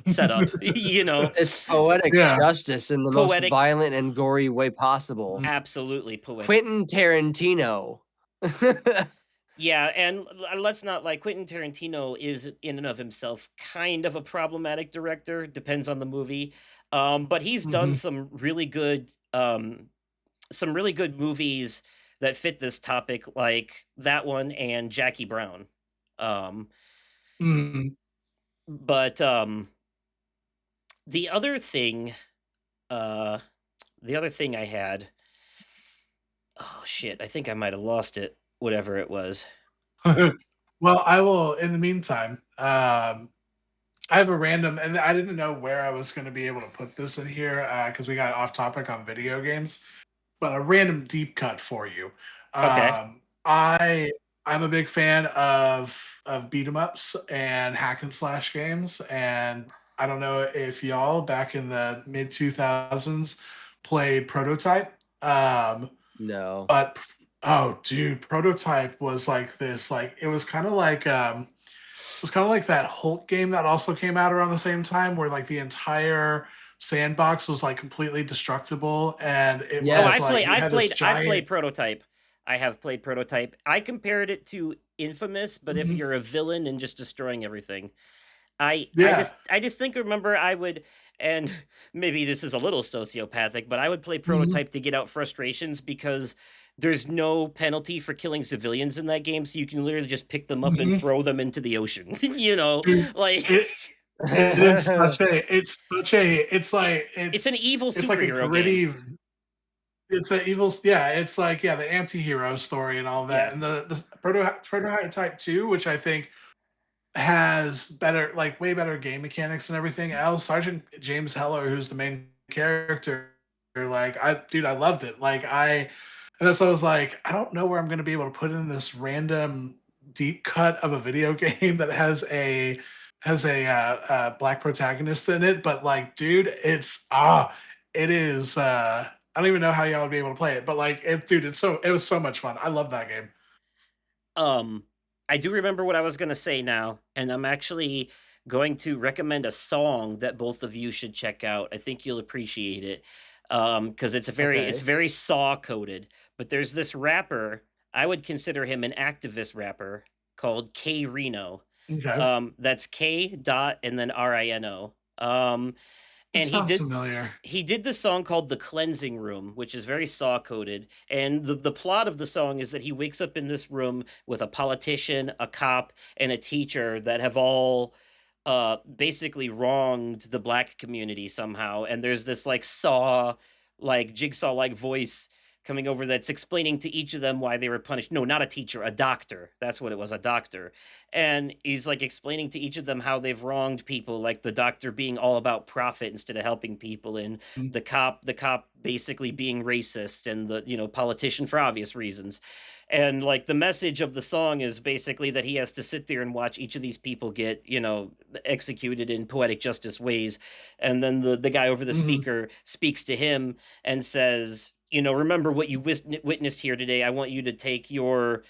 setup, It's poetic Yeah. justice in the most poetic, violent and gory way possible. absolutely poetic. Quentin Tarantino. Yeah, and let's not like Quentin Tarantino is in and of himself kind of a problematic director, depends on the movie. But he's done Mhm, some really good movies that fit this topic, like that one and Jackie Brown. Um, mhm. but the other thing, uh, the other thing I had, oh shit, I think I might have lost it. Whatever it was. Well, I will. In the meantime, I have a random, and I didn't know where I was going to be able to put this in here because we got off topic on video games. But a random deep cut for you. Okay. I'm a big fan of beat 'em ups and hack and slash games, and I don't know if y'all back in the mid 2000s played Prototype. No. But oh, dude, Prototype was like this. Like it was kind of like it was kind of like that Hulk game that also came out around the same time, where like the entire sandbox was like completely destructible, and it Oh, was I Yes. like play. you I've had this played. I've giant. played Prototype. I have played Prototype. I compared it to Infamous, but if Mhm. you're a villain and just destroying everything, I Yeah. just think remember I would, and maybe this is a little sociopathic, but I would play Mhm. Prototype to get out frustrations because there's no penalty for killing civilians in that game, so you can literally just pick them up and Mhm. throw them into the ocean. Dude, Like it it is such a it's an evil it's like a superhero game. gritty. It's a evil. Yeah, it's like yeah, the anti-hero story and all that, Yeah. and the prototype 2, which I think has better, like way better game mechanics and everything else. Sergeant James Heller, who's the main character, like I loved it. And that's why I was like, I don't know where I'm going to be able to put in this random deep cut of a video game that has a black protagonist in it. But like, dude, it is. I don't even know how y'all would be able to play it, but like, dude, it was so much fun. I love that game. Um, I do remember what I was gonna say now, and I'm actually going to recommend a song that both of you should check out. I think you'll appreciate it. Because it's Okay. very saw coded. But there's this rapper, I would consider him an activist rapper called K Reno. Okay, That's K dot and then Rino. it And sounds familiar. he did this song called The Cleansing Room, which is very saw coded. And the plot of the song is that he wakes up in this room with a politician, a cop, and a teacher that have all basically wronged the black community somehow. And there's this like jigsaw like voice coming over that's explaining to each of them why they were punished. No, not a teacher, a doctor. That's what it was, a doctor. And he's like explaining to each of them how they've wronged people, like the doctor being all about profit instead of helping people, and the cop basically being racist, and the politician for obvious reasons. And like the message of the song is basically that he has to sit there and watch each of these people get executed in poetic justice ways. And then the guy over the Mhm. speaker speaks to him and says, remember what you witnessed here today. I want you to take your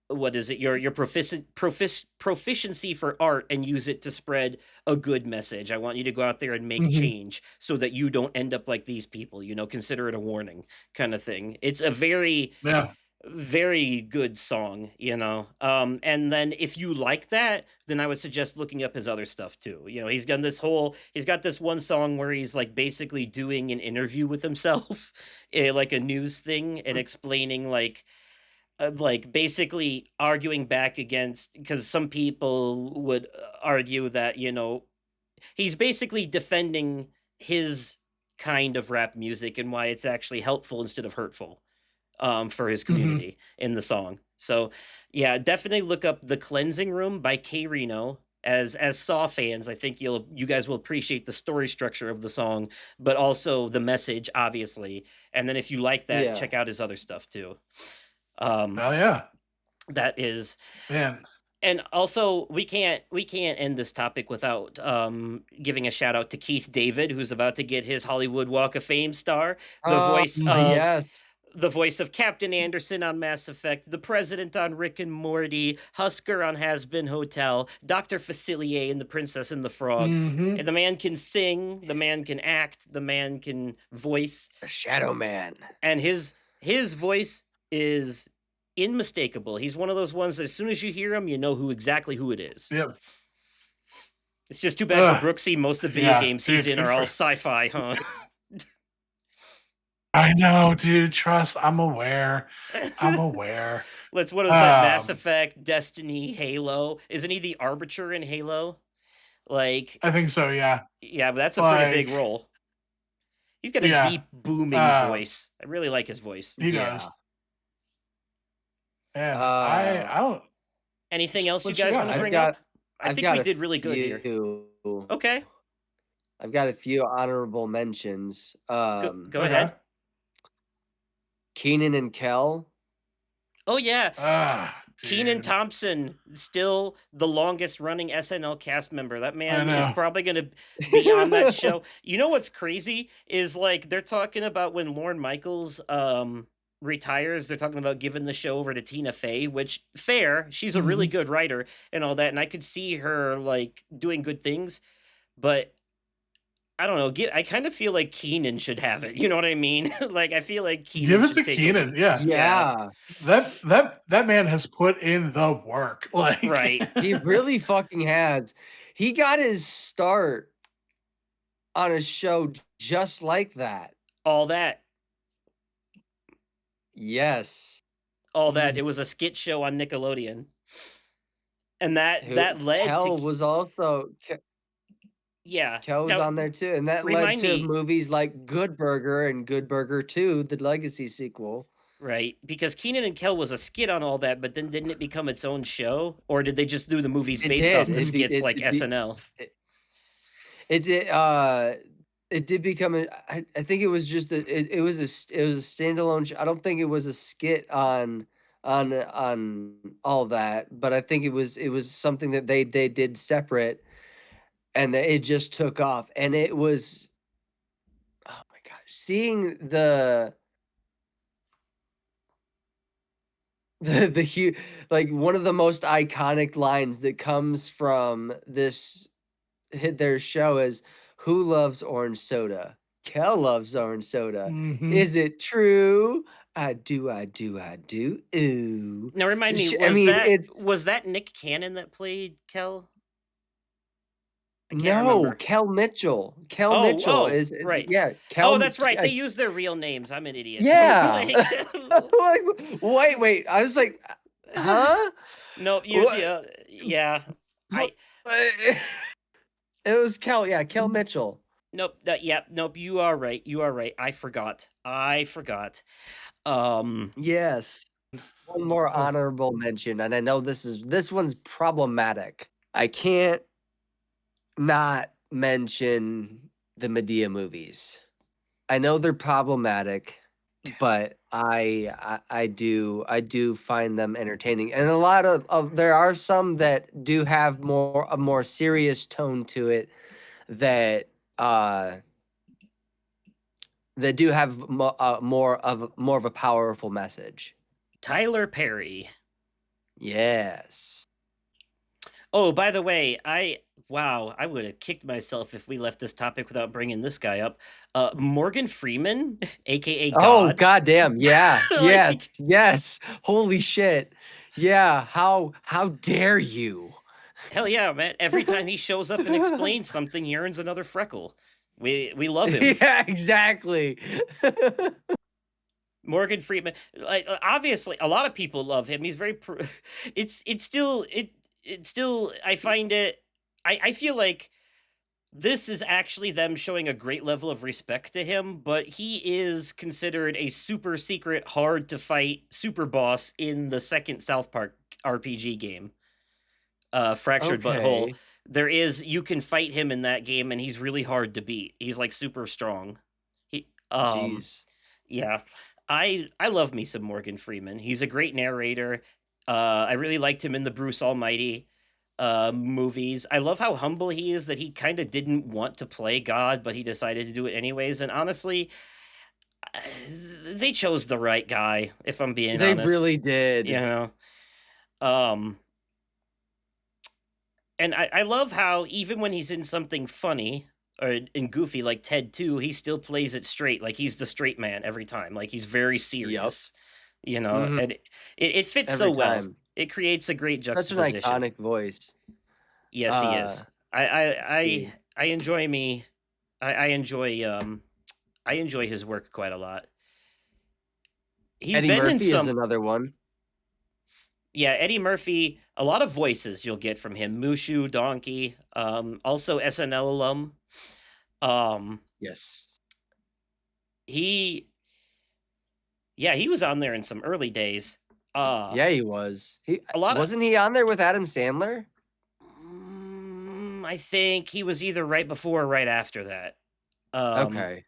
what is it, your proficiency for art, and use it to spread a good message. I want you to go out there and make Mhm. change so that you don't end up like these people. Consider it a warning, kind of thing. It's a very Yeah. very good song. And then if you like that, then I would suggest looking up his other stuff too. He's got this one song where he's like basically doing an interview with himself, like a news thing, and explaining like basically arguing back against, because some people would argue that he's basically defending his kind of rap music and why it's actually helpful instead of hurtful. for his Mhm. community in the song. So yeah, definitely look up "The Cleansing Room" by K Reno. As Saw fans, I think you guys will appreciate the story structure of the song, but also the message, obviously. And then if you like that, Yeah. check out his other stuff too. Um, Oh yeah, that is, man. and also we can't end this topic without giving a shout out to Keith David, who's about to get his Hollywood Walk of Fame star, the voice of Yes. the voice of Captain Anderson on Mass Effect, the President on Rick and Morty, Husker on Has Been Hotel, Dr. Facilier in The Princess and the Frog. Hmm. And the man can sing, the man can act, the man can voice, Shadow Man. and his voice is unmistakable. He's one of those ones that as soon as you hear him, you know exactly who it is. Yep. It's just too bad for Ugh. Brooksy. Most of the video Yeah, games he's dude, in are all sci-fi, huh? I know, dude. Trust. I'm aware. I'm aware. What is that? Mass Um, Effect, Destiny, Halo. Isn't he the Arbiter in Halo? Like, I think so. Yeah. yeah, but that's a pretty big Like, role. He's got a yeah. deep, booming voice. I really like his voice. He Yeah. does. And Uh, I don't. Anything else you What you guys got? want to I've bring got up? I I've think got we a did really good here. few. Okay, I've got a few honorable mentions. go ahead. Keenan and Kel. Oh yeah, Keenan Dude. Thompson, still the longest running SNL cast member. That man is know. probably going to be on that show. You know what's crazy is like they're talking about when Lorne Michaels retires, they're talking about giving the show over to Tina Fey, which fair, she's a really Mhm. good writer and all that, and I could see her like doing good things, but I don't know, I kind of feel like Keenan should have it. You know what I mean? Like I feel like Give Keenan it should to take over. Keenan. Yeah. Yeah. That man has put in the work. Like, Right. He really fucking has. He got his start on a show just like that. All that. Yes. All that. Mhm. It was a skit show on Nickelodeon. And that led Kel to was also yeah. Kel was Now, on there too, and that led remind to me, movies like Good Burger and Good Burger 2, the Legacy sequel. right? Because Keenan and Kel was a skit on all that, but then didn't it become its own show, or did they just do the movies It based did. off the skits like SNL? It did. It did become a. I think it was just it was a standalone. I don't think it was a skit on all that, but I think it was something that they did separate, and that it just took off, and it was. Oh my gosh, seeing the like one of the most iconic lines that comes from this hit their show is, "Who loves orange soda? Kel loves orange soda. Mhm. Is it true? I do, I do, I do. Ooh." Now remind me, I mean, it's was that Nick Cannon that played Kel? I can't no remember. Kel Mitchell. Kel Oh, Mitchell oh, is right. yeah. Oh, that's right. They use their real names. I'm an idiot. Yeah. Like, Wait. I was like, huh? no, What? yeah. It was Kel. Yeah, Kel Mitchell. Nope. Yeah. Nope. You are right. You are right. I forgot. Yes. One more Oh. honorable mention, and I know this one's problematic. I can't not mention the Medea movies. I know they're problematic, but I do find them entertaining, and a lot of there are some that do have a more serious tone to it that that do have more of a powerful message. Tyler Perry. Yes. Oh, by the way, I would have kicked myself if we left this topic without bringing this guy up. Morgan Freeman, aka God. Oh goddamn! Yeah. Like- yes. Holy shit! Yeah. How dare you? Hell yeah, man! Every time he shows up and explains something, he earns another freckle. We love him. Yeah. Exactly. Morgan Freeman, like obviously, a lot of people love him. He's very. It's still. I find it. I feel like this is actually them showing a great level of respect to him, but he is considered a super secret, hard to fight super boss in the second South Park RPG game, Fractured But Whole. Okay. You can fight him in that game, and he's really hard to beat. He's like super strong. He, Jeez. yeah, I love me some Morgan Freeman. He's a great narrator. I really liked him in the Bruce Almighty movies. I love how humble he is that he kind of didn't want to play God, but he decided to do it anyways. And honestly, uh, they chose the right guy, if I'm being They honest. really did. You know, um, and I love how even when he's in something funny or in goofy like Ted 2, he still plays it straight. Like he's the straight man every time. Like he's very Yep. serious. You know, Mhm. and it fits so Every well. time. It creates a great Such an juxtaposition. iconic voice. Yes, he is. I I See. I enjoy me. I enjoy I enjoy his work quite a lot. He's Eddie been in Murphy is some another one. Yeah, Eddie Murphy, a lot of voices you'll get from him. Mushu, Donkey, also SNL alum. Um Yes. he Yeah, he was on there in some early days. Yeah, he was. A lot of Wasn't he on there with Adam Sandler? I think he was either right before or right after that. Um Okay.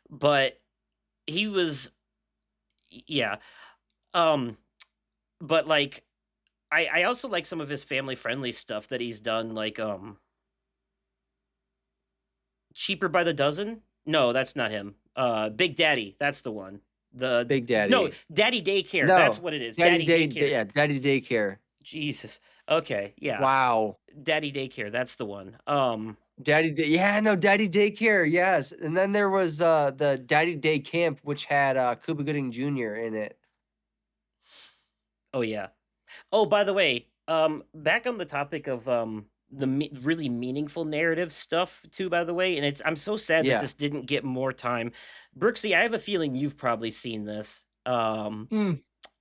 but he was yeah. Um but like I also like some of his family friendly stuff that he's done, like Cheaper by the Dozen. No, that's not him. Big Daddy, that's the one. The Big No, Daddy. Daddy Daycare. That's No. what it is. Daddy Daddy Day, Daycare. yeah, Daddy Daycare. Jesus. Okay, yeah. Wow. Daddy Daycare. That's the one. Yeah, no, Daddy Daycare, yes. And then there was the Daddy Day Camp, which had Cuba Gooding Jr. in it. Oh yeah. Oh, by the way, back on the topic of really meaningful narrative stuff too. By the way, and I'm so sad that Yeah. this didn't get more time. Brooksy, I have a feeling you've probably seen this.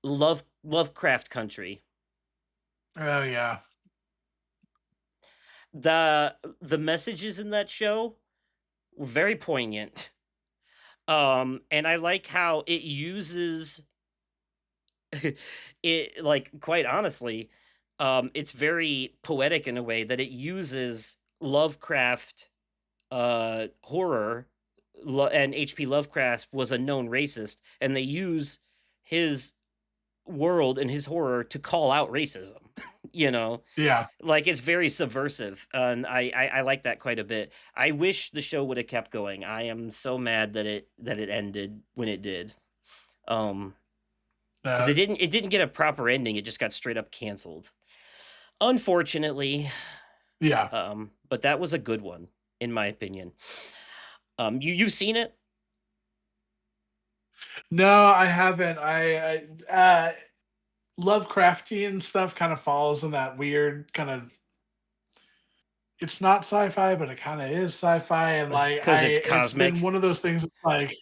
Lovecraft Country. Oh yeah. The messages in that show were very poignant. And I like how it uses it, like, quite honestly, it's very poetic in a way that it uses Lovecraft horror, and H.P. Lovecraft was a known racist, and they use his world and his horror to call out racism. You know, Yeah. like it's very subversive, and I like that quite a bit. I wish the show would have kept going. I am so mad that it ended when it did. Because Uh, it didn't get a proper ending. It just got straight up canceled. Unfortunately, yeah. but that was a good one in my opinion. You've seen it? No, I haven't. Lovecraftian stuff kind of falls in that weird kind of. It's not sci-fi, but it kind of is sci-fi, and like Because it's it's been cosmic. one of those things. Like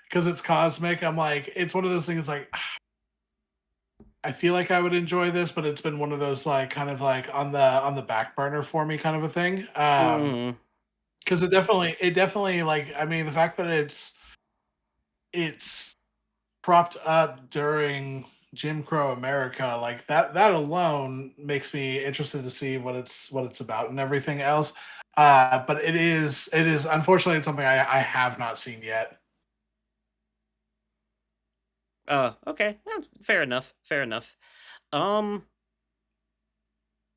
because it's cosmic, I'm like, it's one of those things. Like I feel like I would enjoy this, but it's been one of those like kind of like on the back burner for me, kind of a thing. Mm, Because it definitely like I mean the fact that it's propped up during Jim Crow America, like that alone makes me interested to see what it's about and everything else. But it is unfortunately it's something I have not seen yet. okay. Well, fair enough. Fair enough. Um,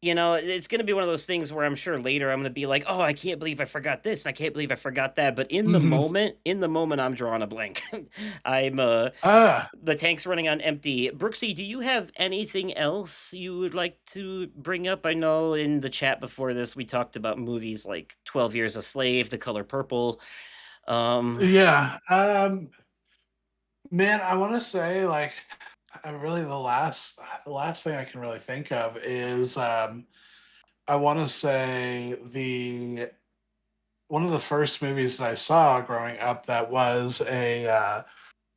it's going to be one of those things where I'm sure later I'm going to be like, "Oh, I can't believe I forgot this, and I can't believe I forgot that." But Mhm. in the moment, I'm drawing a blank. I'm Ah, the tank's running on empty. Brooksy, do you have anything else you would like to bring up? I know in the chat before this we talked about movies like 12 Years a Slave, The Color Purple. yeah. Man, I want to say like really the last thing I can really think of is I want to say the one of the first movies that I saw growing up that was a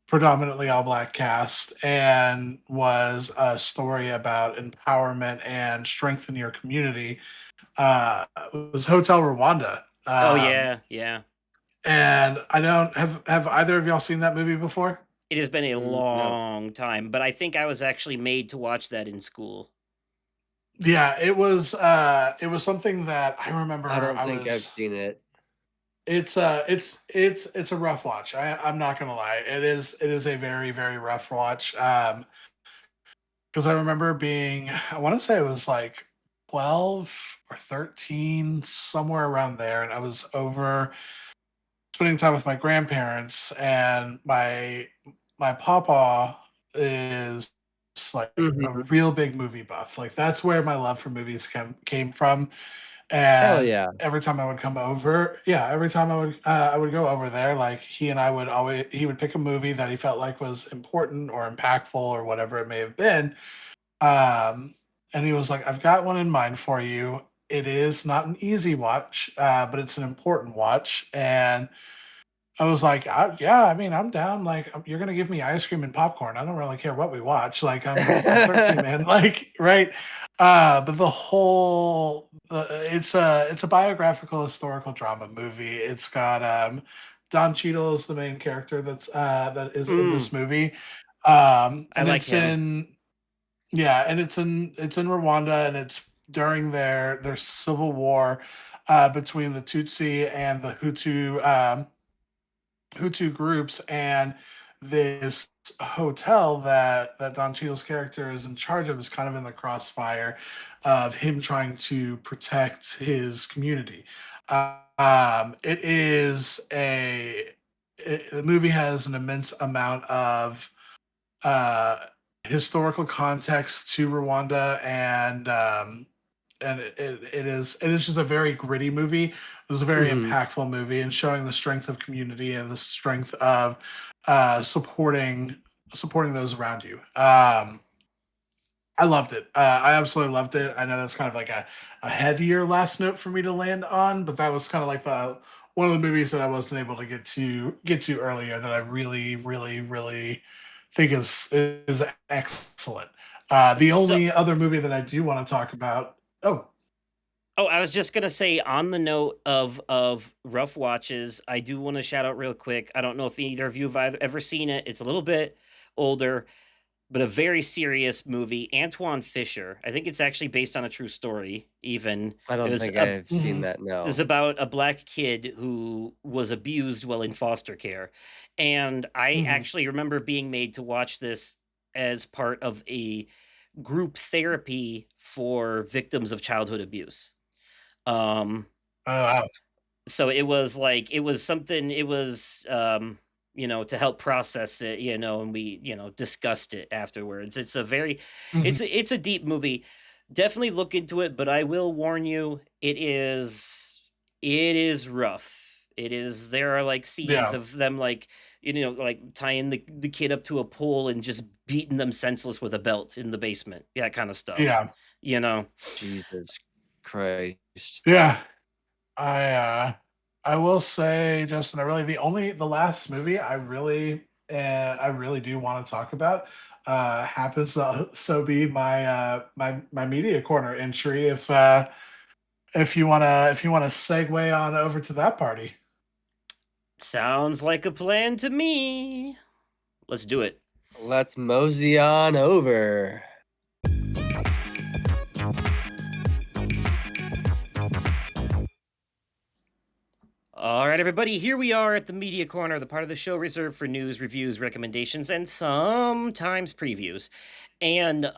predominantly all black cast and was a story about empowerment and strength in your community was Hotel Rwanda. Oh Um, yeah, yeah. and I don't have either of y'all seen that movie before? It has been a No, long time, but I think I was actually made to watch that in school. Yeah, it was something that I I remember don't I think I've was seen it. it's a rough watch. I'm not gonna lie. It is a very, very rough watch. Because I remember being, I want to say it was like 12 or 13, somewhere around there, and I was over spending time with my grandparents, and my papa is like a Mhm. real big movie buff. Like that's where my love for movies came from. Hell And yeah. every time I would come over, yeah, every time I would go over there, like he and I would always he would pick a movie that he felt like was important or impactful or whatever it may have been. Um, and he was like, "I've got one in mind for you. It is not an easy watch, but it's an important watch." And I was like, "Yeah, I mean, I'm down. Like, you're gonna give me ice cream and popcorn. I don't really care what we watch. Like, I'm 13, man. Like, right?" But it's a biographical historical drama movie. It's got Don Cheadle is the main character that is in Mm, this movie, I and like him. it's in Rwanda, and it's during their civil war between the Tutsi and the Hutu groups, and this hotel that Don Cheadle's character is in charge of is kind of in the crossfire of him trying to protect his community. It is the movie has an immense amount of uh, historical context to Rwanda, and it is just a very gritty movie. It was a very Mhm. impactful movie, and showing the strength of community and the strength of supporting those around you. I loved it. I absolutely loved it. I know that's kind of like a heavier last note for me to land on, but that was kind of like the one of the movies that I wasn't able to get to earlier that I really, really, really think is excellent. The So, only other movie that I do want to talk about. Oh, oh, I was just gonna say on the note of rough watches, I do want to shout out real quick. I don't know if either of you have ever seen it. It's a little bit older, but a very serious movie. Antoine Fisher. I think it's actually based on a true story. Even I it don't was think a I've seen mhm. that, is no. about a black kid who was abused while in foster care. And I Mhm. actually remember being made to watch this as part of a group therapy for victims of childhood abuse. Um, Oh, wow. so it was like it was something it was to help process it, and we, discussed it afterwards. It's a very Mhm. it's a deep movie. Definitely look into it, but I will warn you, it is rough. It is There are like scenes Yeah, of them like, like tying the kid up to a pole and just beating them senseless with a belt in the basement. That kind of stuff. yeah, You know. Jesus Christ. yeah. I uh I will say, Justin, the last movie I really do want to talk about happens to so be my media corner entry if you wanna segue on over to that party. Sounds like a plan to me. Let's do it. Let's mosey on over. All right, everybody, here we are at the Media Corner, the part of the show reserved for news, reviews, recommendations, and sometimes previews. And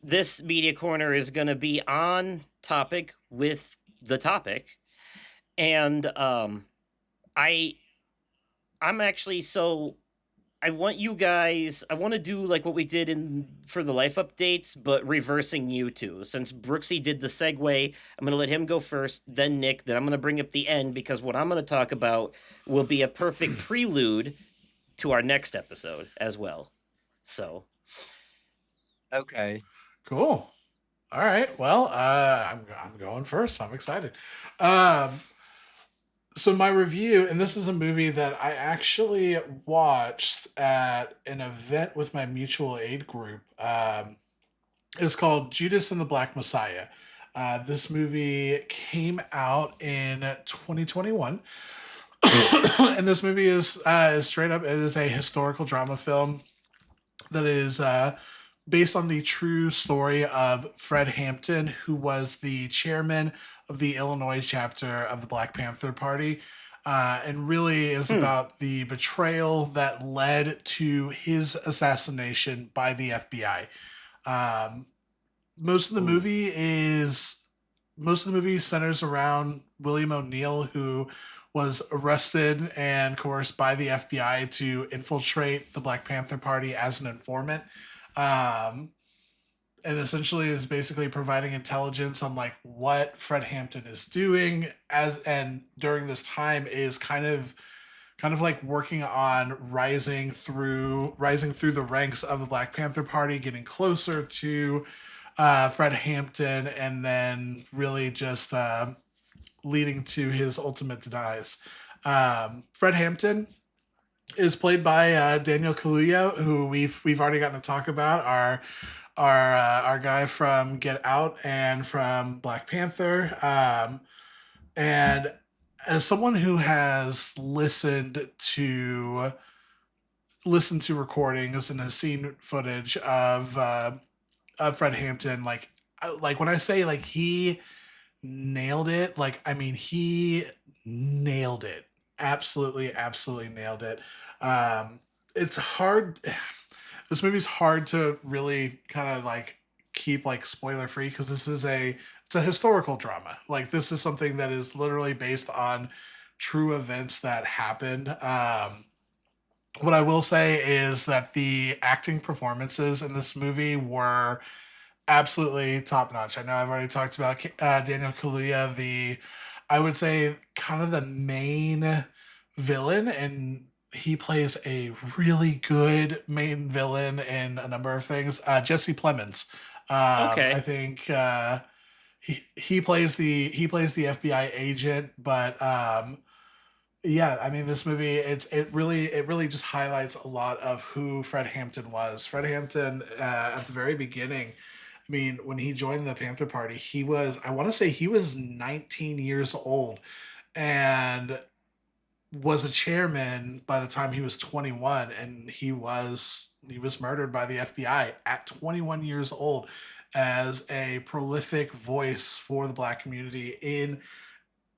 this Media Corner is going to be on topic with the topic. And I I'm actually so I want to do like what we did in for the life updates, but reversing you two. Since Brooksy did the segue, I'm going to let him go first, then Nick, then I'm going to bring up the end because what I'm going to talk about will be a perfect prelude to our next episode as well. So, Okay. Cool. All right. Well, I'm going first. I'm excited. Um, so my review, and this is a movie that I actually watched at an event with my mutual aid group. Is called Judas and the Black Messiah. This movie came out in 2021. And this movie is straight up, it is a historical drama film that is based on the true story of Fred Hampton, who was the chairman of the Illinois chapter of the Black Panther Party. And really is about the betrayal that led to his assassination by the FBI. Um, most of the movie is most of the movie centers around William O'Neill, who was arrested and coerced by the FBI to infiltrate the Black Panther Party as an informant. Um, and essentially is basically providing intelligence on like what Fred Hampton is doing as and during this time is kind of like working on rising through the ranks of the Black Panther Party, getting closer to Fred Hampton, and then really just leading to his ultimate demise. Fred Hampton is played by Daniel Kaluuya, who we've already gotten to talk about, our guy from Get Out and from Black Panther. And as someone who has listened to recordings and has seen footage of Fred Hampton, like when I say like he nailed it, like I mean he nailed it, absolutely nailed it. It's hard. This movie's hard to really kind of like keep like spoiler free because it's a historical drama. Like this is something that is literally based on true events that happened. What I will say is that the acting performances in this movie were absolutely top notch. I know I've already talked about Daniel Kaluuya, I would say kind of the main villain, and he plays a really good main villain in a number of things. Jesse Plemons, I Okay. think he plays the FBI agent, but yeah, I mean this movie it really just highlights a lot of who Fred Hampton was. Fred Hampton at the very beginning, I mean, when he joined the Panther Party, I want to say he was 19 years old and was a chairman by the time he was 21, and he was murdered by the FBI at 21 years old as a prolific voice for the black community in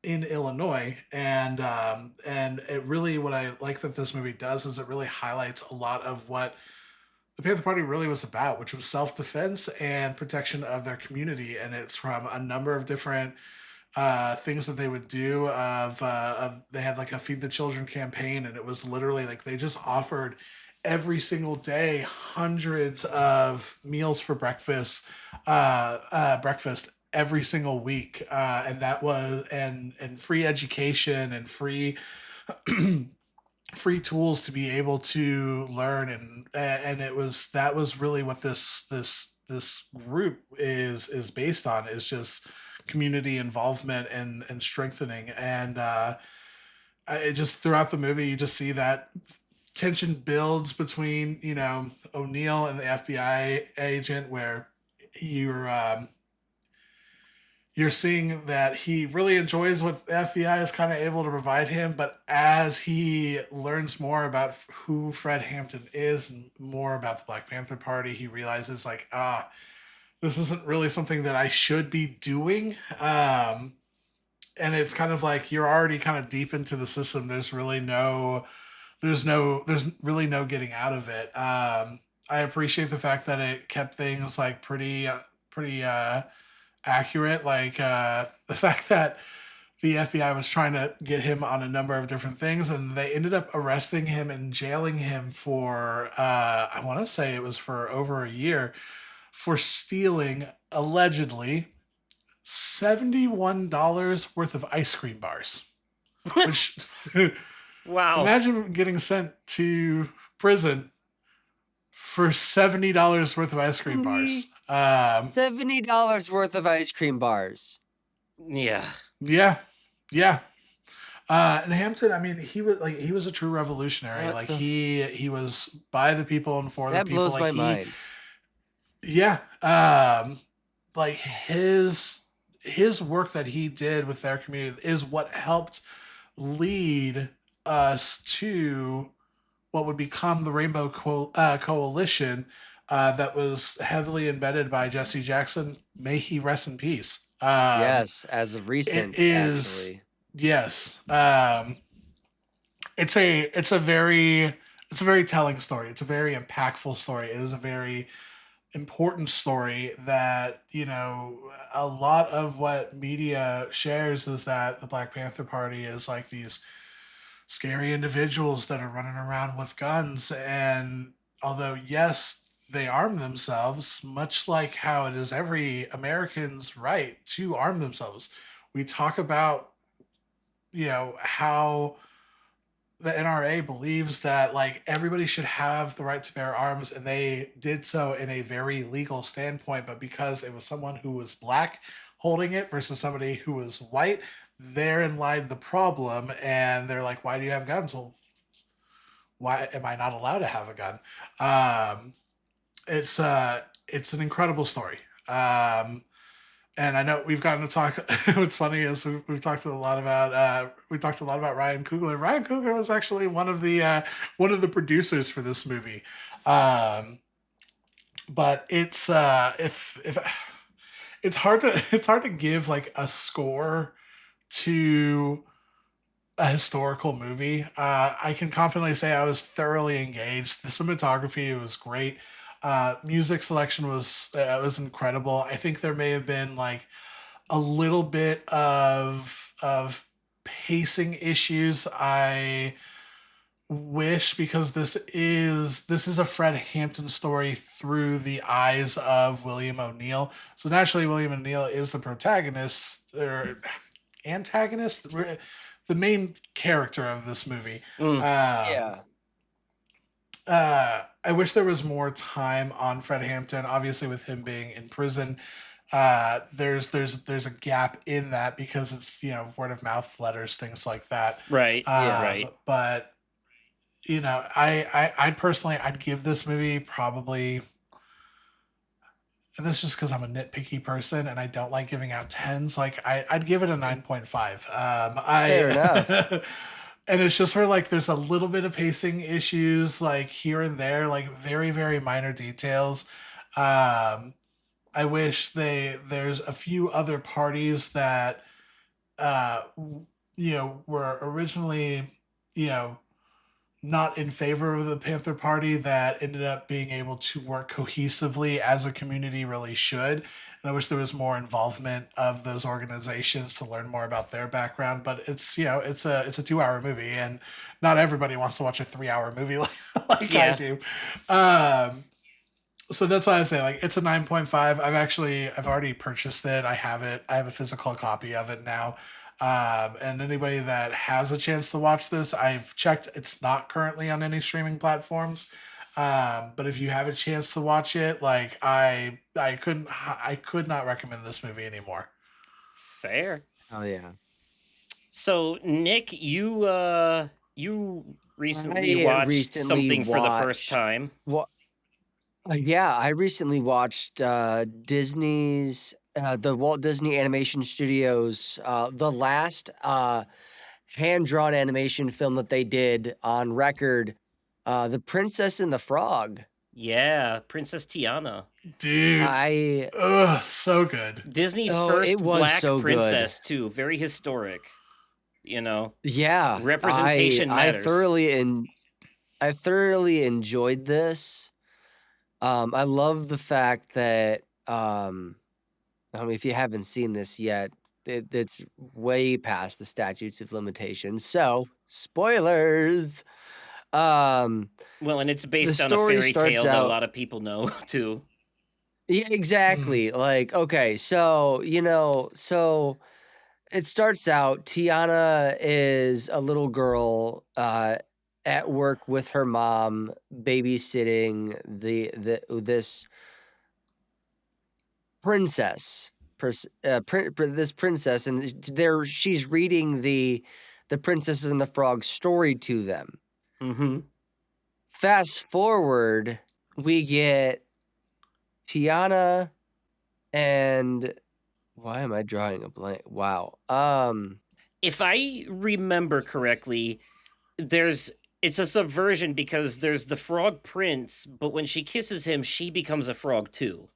Illinois. And it really, what I like that this movie does is it really highlights a lot of what the Panther Party really was about, which was self defense and protection of their community. And it's from a number of different things that they would do. They had like a Feed the Children campaign, and it was literally like they just offered every single day hundreds of meals for breakfast every single week, and that was and free education and free tools to be able to learn, and it was that was really what this group is based on, is just community involvement and strengthening. And it just throughout the movie you just see that tension builds between O'Neill and the FBI agent, where you're you're seeing that he really enjoys what the FBI is kind of able to provide him, but as he learns more about who Fred Hampton is and more about the Black Panther Party, he realizes like, this isn't really something that I should be doing. And it's kind of like you're already kind of deep into the system. There's really no getting out of it. I appreciate the fact that it kept things like pretty accurate, like the fact that the FBI was trying to get him on a number of different things, and they ended up arresting him and jailing him for I want to say it was for over a year for stealing allegedly $71 worth of ice cream bars. Which Wow. imagine getting sent to prison for $70 worth of ice cream bars. $70 worth of ice cream bars. Yeah. Yeah, yeah. And Hampton, I mean, he was a true revolutionary. What Like the- he was by the people and for the That people. blows Like my mind. yeah. Like his his work that he did with their community is what helped lead us to what would become the Rainbow Coalition, that was heavily embedded by Jesse Jackson. May he rest in peace. Yes, as of It recent, is, actually. yes. It's a very telling story. It's a very impactful story. It is a very important story that, a lot of what media shares is that the Black Panther Party is like these scary individuals that are running around with guns. And although, yes, they arm themselves, much like how it is every American's right to arm themselves. We talk about, how the NRA believes that like everybody should have the right to bear arms, and they did so in a very legal standpoint. But because it was someone who was black holding it versus somebody who was white, therein lied the problem. And they're like, "Why do you have guns?" Well, why am I not allowed to have a gun? Um, it's an incredible story. And I know we've gotten to talk. What's funny is we've talked a lot about Ryan Coogler. Ryan Coogler was actually one of the producers for this movie. Um, but if it's hard to give like a score to a historical movie. I can confidently say I was thoroughly engaged. The cinematography was great. Music selection was incredible. I think there may have been like a little bit of pacing issues. I wish, because this is a Fred Hampton story through the eyes of William O'Neill. So naturally, William O'Neill is the protagonist or antagonist, the main character of this movie. Mm. Yeah. I wish there was more time on Fred Hampton. Obviously, with him being in prison, there's a gap in that because it's word of mouth letters, things like that. Right. Yeah. Right. But I'd personally I'd give this movie probably, and this is just because I'm a nitpicky person and I don't like giving out tens. Like I'd give it a 9.5. Fair enough. And it's just where like there's a little bit of pacing issues like here and there, like very very minor details. Um, I wish there's a few other parties that uh were originally you know not in favor of the Panther Party that ended up being able to work cohesively as a community really should. And I wish there was more involvement of those organizations to learn more about their background. But it's a 2 hour movie, and not everybody wants to watch a 3 hour movie like I Yeah. do. So that's why I say like it's a 9.5. I've already purchased it. I have it. I have a physical copy of it now. And anybody that has a chance to watch this, I've checked. It's not currently on any streaming platforms. But if you have a chance to watch it, like I could not recommend this movie anymore. Fair. Oh yeah. So, Nick, you recently I watched recently something for the first watched. time. What? Yeah, I recently watched Disney's the Walt Disney Animation Studios the last hand-drawn animation film that they did on record, The Princess and the Frog. Yeah, Princess Tiana. Dude, I so good. Disney's Oh, it first was black so good. princess too. Very historic. Yeah, Representation I matters. I thoroughly enjoyed this. I love the fact that I mean, if you haven't seen this yet, it's way past the statutes of limitations. So, spoilers. Um, Well, and it's the based on a story fairy starts tale that a out. lot of people know too. Yeah, Mm. exactly. Like, okay, so so it starts out. Tiana is a little girl at work with her mom, babysitting this princess, this princess, and there she's reading the Princess and the Frog story to them. Mm-hmm. Fast forward, we get Tiana and Why am I drawing a blank? Wow. If I remember correctly, it's a subversion because there's the frog prince, but when she kisses him, she becomes a frog too.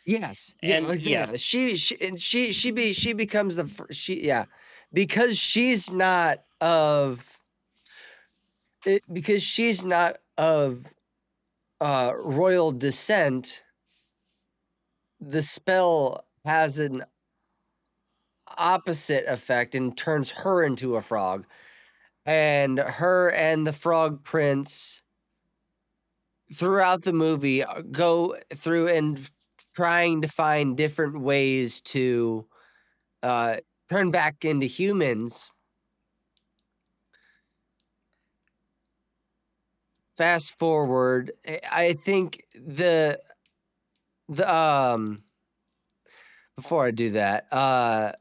Yes. And yeah. She becomes yeah, because she's not of royal descent. The spell has an opposite effect and turns her into a frog. And her and the frog prince throughout the movie go through and trying to find different ways to turn back into humans. Fast forward, I think the before I do that, I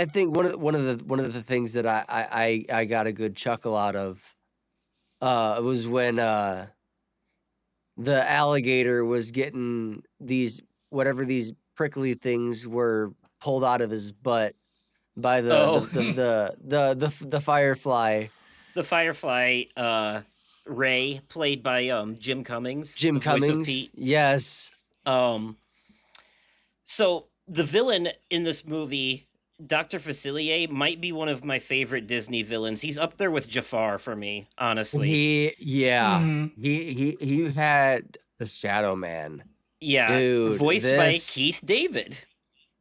think one of the things that I got a good chuckle out of was when the alligator was getting these prickly things were pulled out of his butt by the firefly. The Firefly, Ray, played by Jim Cummings, Jim the voice of Cummings. Pete. Yes. So the villain in this movie, Dr. Facilier, might be one of my favorite Disney villains. He's up there with Jafar for me, honestly. He had the Shadow Man. Yeah, Dude, voiced by Keith David.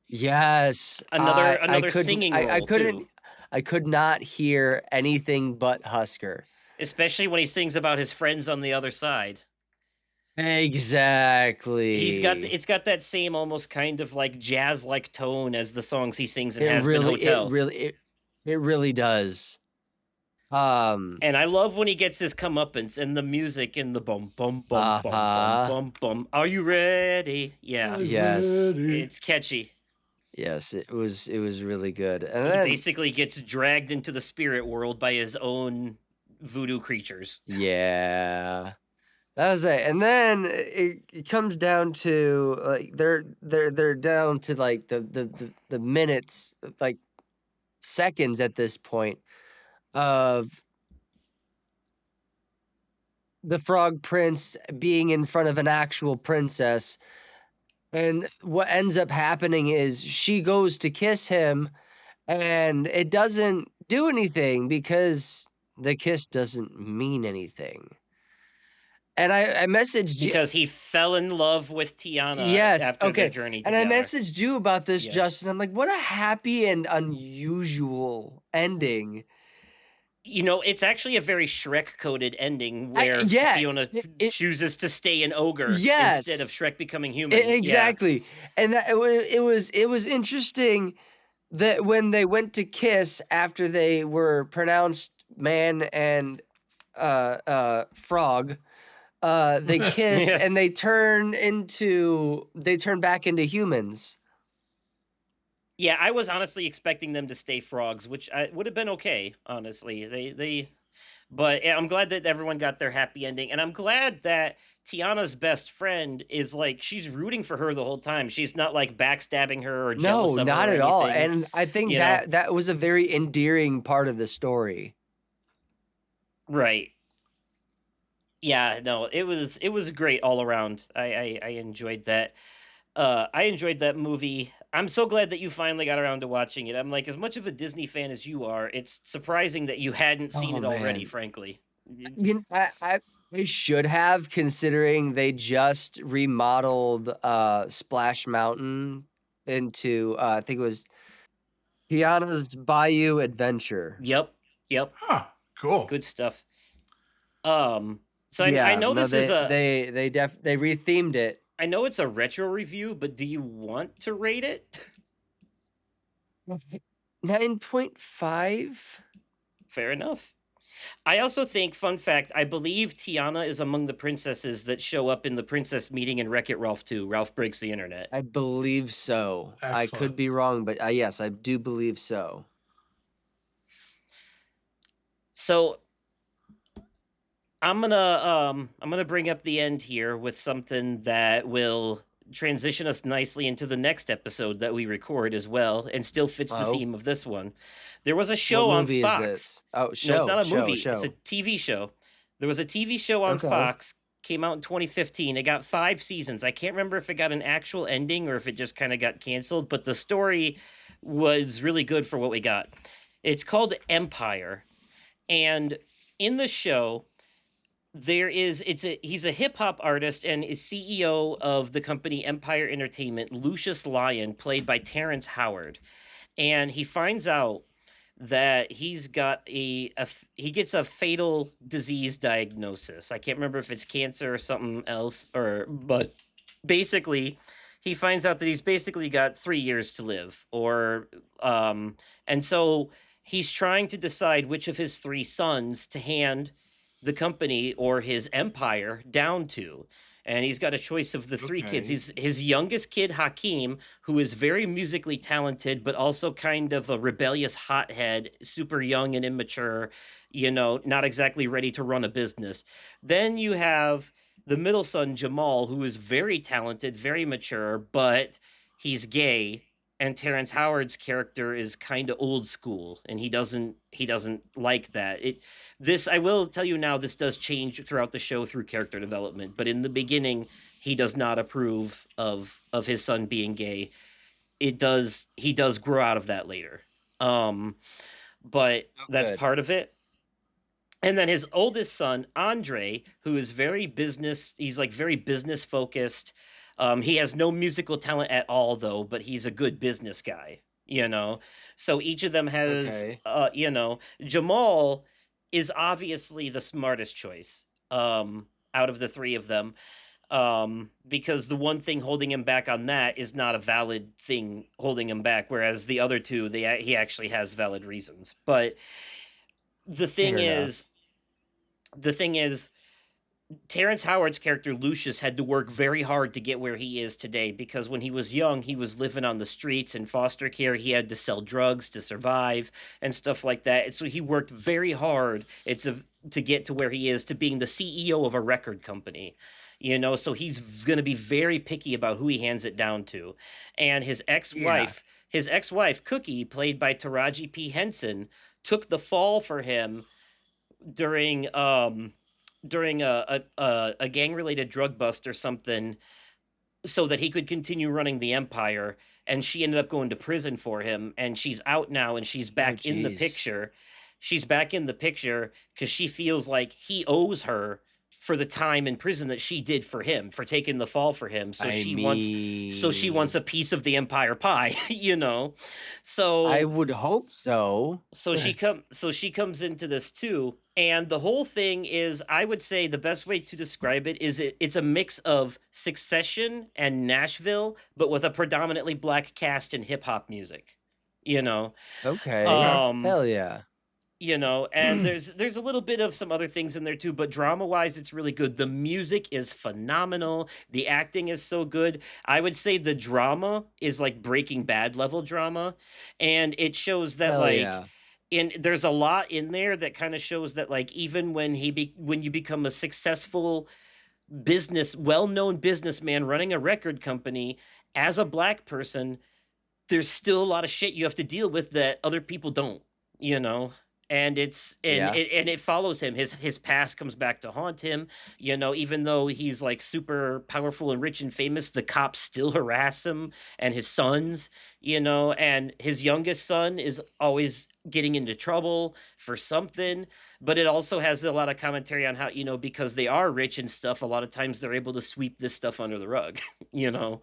Yes. Another singing role too. I could not hear anything but Husker. Especially when he sings about his friends on the other side. Exactly. It's got that same almost kind of like jazz-like tone as the songs he sings in Has-Been Hotel. It really does. And I love when he gets his comeuppance and the music and the bum bum bum bum bum bum bum. Are you ready? Yeah. Yes. It's catchy. Yes, it was really good. And he then basically gets dragged into the spirit world by his own voodoo creatures. Yeah. That was it. And then it comes down to like they're down to like the minutes, like seconds at this point of the frog prince being in front of an actual princess. And what ends up happening is she goes to kiss him and it doesn't do anything because the kiss doesn't mean anything. And I messaged you because he fell in love with Tiana after their journey together. And I messaged you about this, Justin. I'm like, what a happy and unusual ending. You know, it's actually a very Shrek-coded ending where Fiona chooses to stay an ogre instead of Shrek becoming human. Exactly. Yeah. And that, it was interesting that when they went to kiss after they were pronounced man and frog, they kiss and they turn back into humans. Yeah, I was honestly expecting them to stay frogs, which would have been okay, honestly. But I'm glad that everyone got their happy ending, and I'm glad that Tiana's best friend is like she's rooting for her the whole time. She's not like backstabbing her or jealous of her. No, not at all. And I think that was a very endearing part of the story. Right. Yeah, no, it was great all around. I enjoyed that. I enjoyed that movie. I'm so glad that you finally got around to watching it. I'm like, as much of a Disney fan as you are, it's surprising that you hadn't seen it already, frankly. I should have, considering they just remodeled Splash Mountain into I think it was Tiana's Bayou Adventure. Yep. Huh, cool. Good stuff. So I know this is a they rethemed it. I know it's a retro review, but do you want to rate it? 9.5. Fair enough. I also think, fun fact, I believe Tiana is among the princesses that show up in the princess meeting in Wreck-It Ralph 2. Ralph Breaks the Internet. I believe so. Excellent. I could be wrong, but yes, I do believe so. So I'm gonna bring up the end here with something that will transition us nicely into the next episode that we record as well, and still fits the Oh, theme of this one. There was a what show on movie is Fox. this? Oh, No, it's not show, a show, movie. It's a show. TV show. There was a TV show on Okay. Fox, came out in 2015. It got 5 seasons. I can't remember if it got an actual ending or if it just kind of got canceled, but the story was really good for what we got. It's called Empire. And in the show, he's a hip hop artist and is CEO of the company Empire Entertainment, Lucius Lyon, played by Terrence Howard. And he finds out that he gets a fatal disease diagnosis. I can't remember if it's cancer or something else, but basically he finds out that he's basically got 3 years to live, and so he's trying to decide which of his 3 sons to hand the company or his empire down to. And he's got a choice of the 3 kids. Okay. His youngest kid, Hakeem, who is very musically talented, but also kind of a rebellious hothead, super young and immature, not exactly ready to run a business. Then you have the middle son, Jamal, who is very talented, very mature, but he's gay. And Terrence Howard's character is kind of old school, and he doesn't like that. I will tell you now, this does change throughout the show through character development, but in the beginning he does not approve of his son being gay. He does grow out of that later. But that's Good. part of it. And then his oldest son, Andre, who is he's like very business focused. He has no musical talent at all, though, but he's a good business guy, So each of them has, Okay. Jamal is obviously the smartest choice out of the 3 of them, because the one thing holding him back on that is not a valid thing holding him back, whereas the other 2, he actually has valid reasons. But the thing Fair enough. is, Terrence Howard's character Lucius had to work very hard to get where he is today, because when he was young, he was living on the streets in foster care. He had to sell drugs to survive and stuff like that. And so he worked very hard to get to where he is, to being the CEO of a record company. So he's going to be very picky about who he hands it down to. And his ex-wife, Cookie, played by Taraji P. Henson, took the fall for him during a gang-related drug bust or something, so that he could continue running the empire. And she ended up going to prison for him, and she's out now, and she's back in the jeez. picture. She's back in the picture because she feels like he owes her for the time in prison that she did for him, for taking the fall for him. So she wants a piece of the empire pie, So I would hope so. so she comes into this too, and the whole thing is, I would say the best way to describe it is it's a mix of Succession and Nashville, but with a predominantly black cast and hip hop music. Okay. Um, Hell yeah. And there's a little bit of some other things in there too, but drama-wise it's really good. The music is phenomenal. The acting is so good. I would say the drama is like Breaking Bad level drama, and it shows that Hell like yeah. there's a lot in there that kind of shows that like even when you become a successful well-known businessman running a record company as a black person, there's still a lot of shit you have to deal with that other people don't, and Yeah. it follows him. His past comes back to haunt him. Even though he's like super powerful and rich and famous, the cops still harass him and his sons. And his youngest son is always getting into trouble for something. But it also has a lot of commentary on how, because they are rich and stuff, a lot of times they're able to sweep this stuff under the rug. Yeah.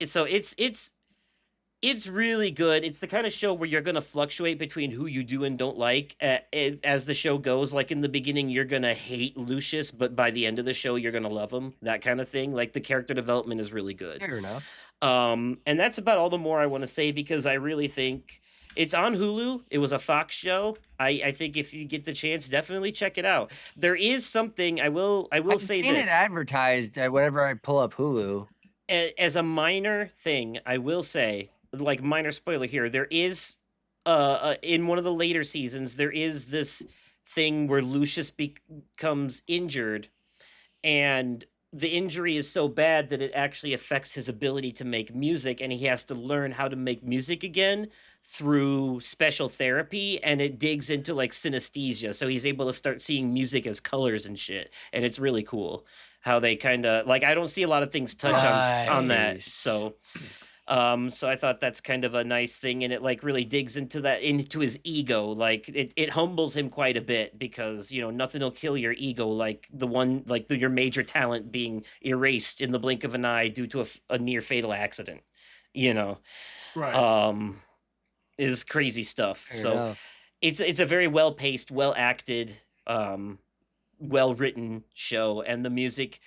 So it's really good. It's the kind of show where you're going to fluctuate between who you do and don't like as the show goes. Like in the beginning, you're going to hate Lucius, but by the end of the show, you're going to love him. That kind of thing. Like the character development is really good. Fair enough. And that's about all the more I want to say, because I really think it's on Hulu. It was a Fox show. I think if you get the chance, definitely check it out. There is something I will I've say seen this. it advertised whenever I pull up Hulu. As a minor thing, I will say, like minor spoiler here, there is in one of the later seasons, there is this thing where Lucius becomes injured, and the injury is so bad that it actually affects his ability to make music, and he has to learn how to make music again through special therapy, and it digs into like synesthesia, so he's able to start seeing music as colors and shit, and it's really cool how they kind of like, I don't see a lot of things touch on that. Nice. So I thought that's kind of a nice thing, and it like really digs into his ego. Like it humbles him quite a bit, because nothing will kill your ego like your major talent being erased in the blink of an eye due to a near fatal accident. Right. Is crazy stuff. Fair So enough. it's a very well paced, well acted, well written show, and the music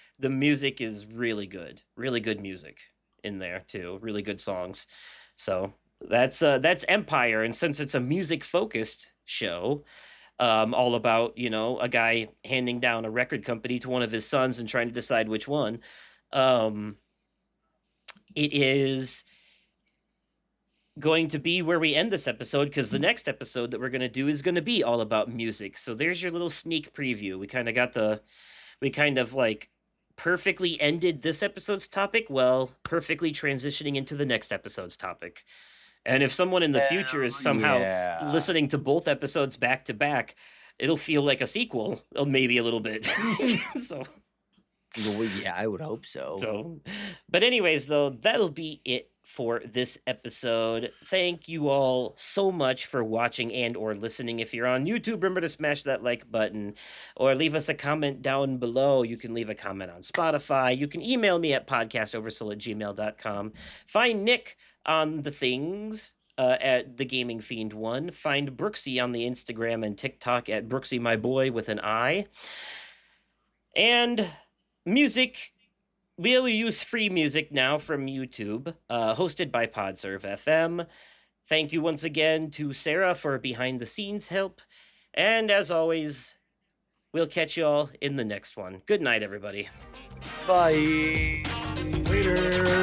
is really good music in there too, really good songs. So that's Empire, and since it's a music focused show, all about a guy handing down a record company to one of his sons and trying to decide which one, it is going to be where we end this episode, because the next episode that we're going to do is going to be all about music. So there's your little sneak preview. We kind of like perfectly ended this episode's topic, well, perfectly transitioning into the next episode's topic. And if someone in the future is somehow listening to both episodes back to back, it'll feel like a sequel, maybe a little bit. So Well, yeah, I would hope so. But anyways, though, that'll be it for this episode. Thank you all so much for watching and or listening. If you're on YouTube, remember to smash that like button or leave us a comment down below. You can leave a comment on Spotify. You can email me at podcastoversoul@gmail.com. Find Nick on the things at the Gaming Fiend 1. Find Brooksy on the Instagram and TikTok at Brooksy My Boy with an I. And music, we'll use free music now from YouTube, hosted by Podserve FM. Thank you once again to Sarah for behind the scenes help. And as always, we'll catch you all in the next one. Good night, everybody. Bye. Later.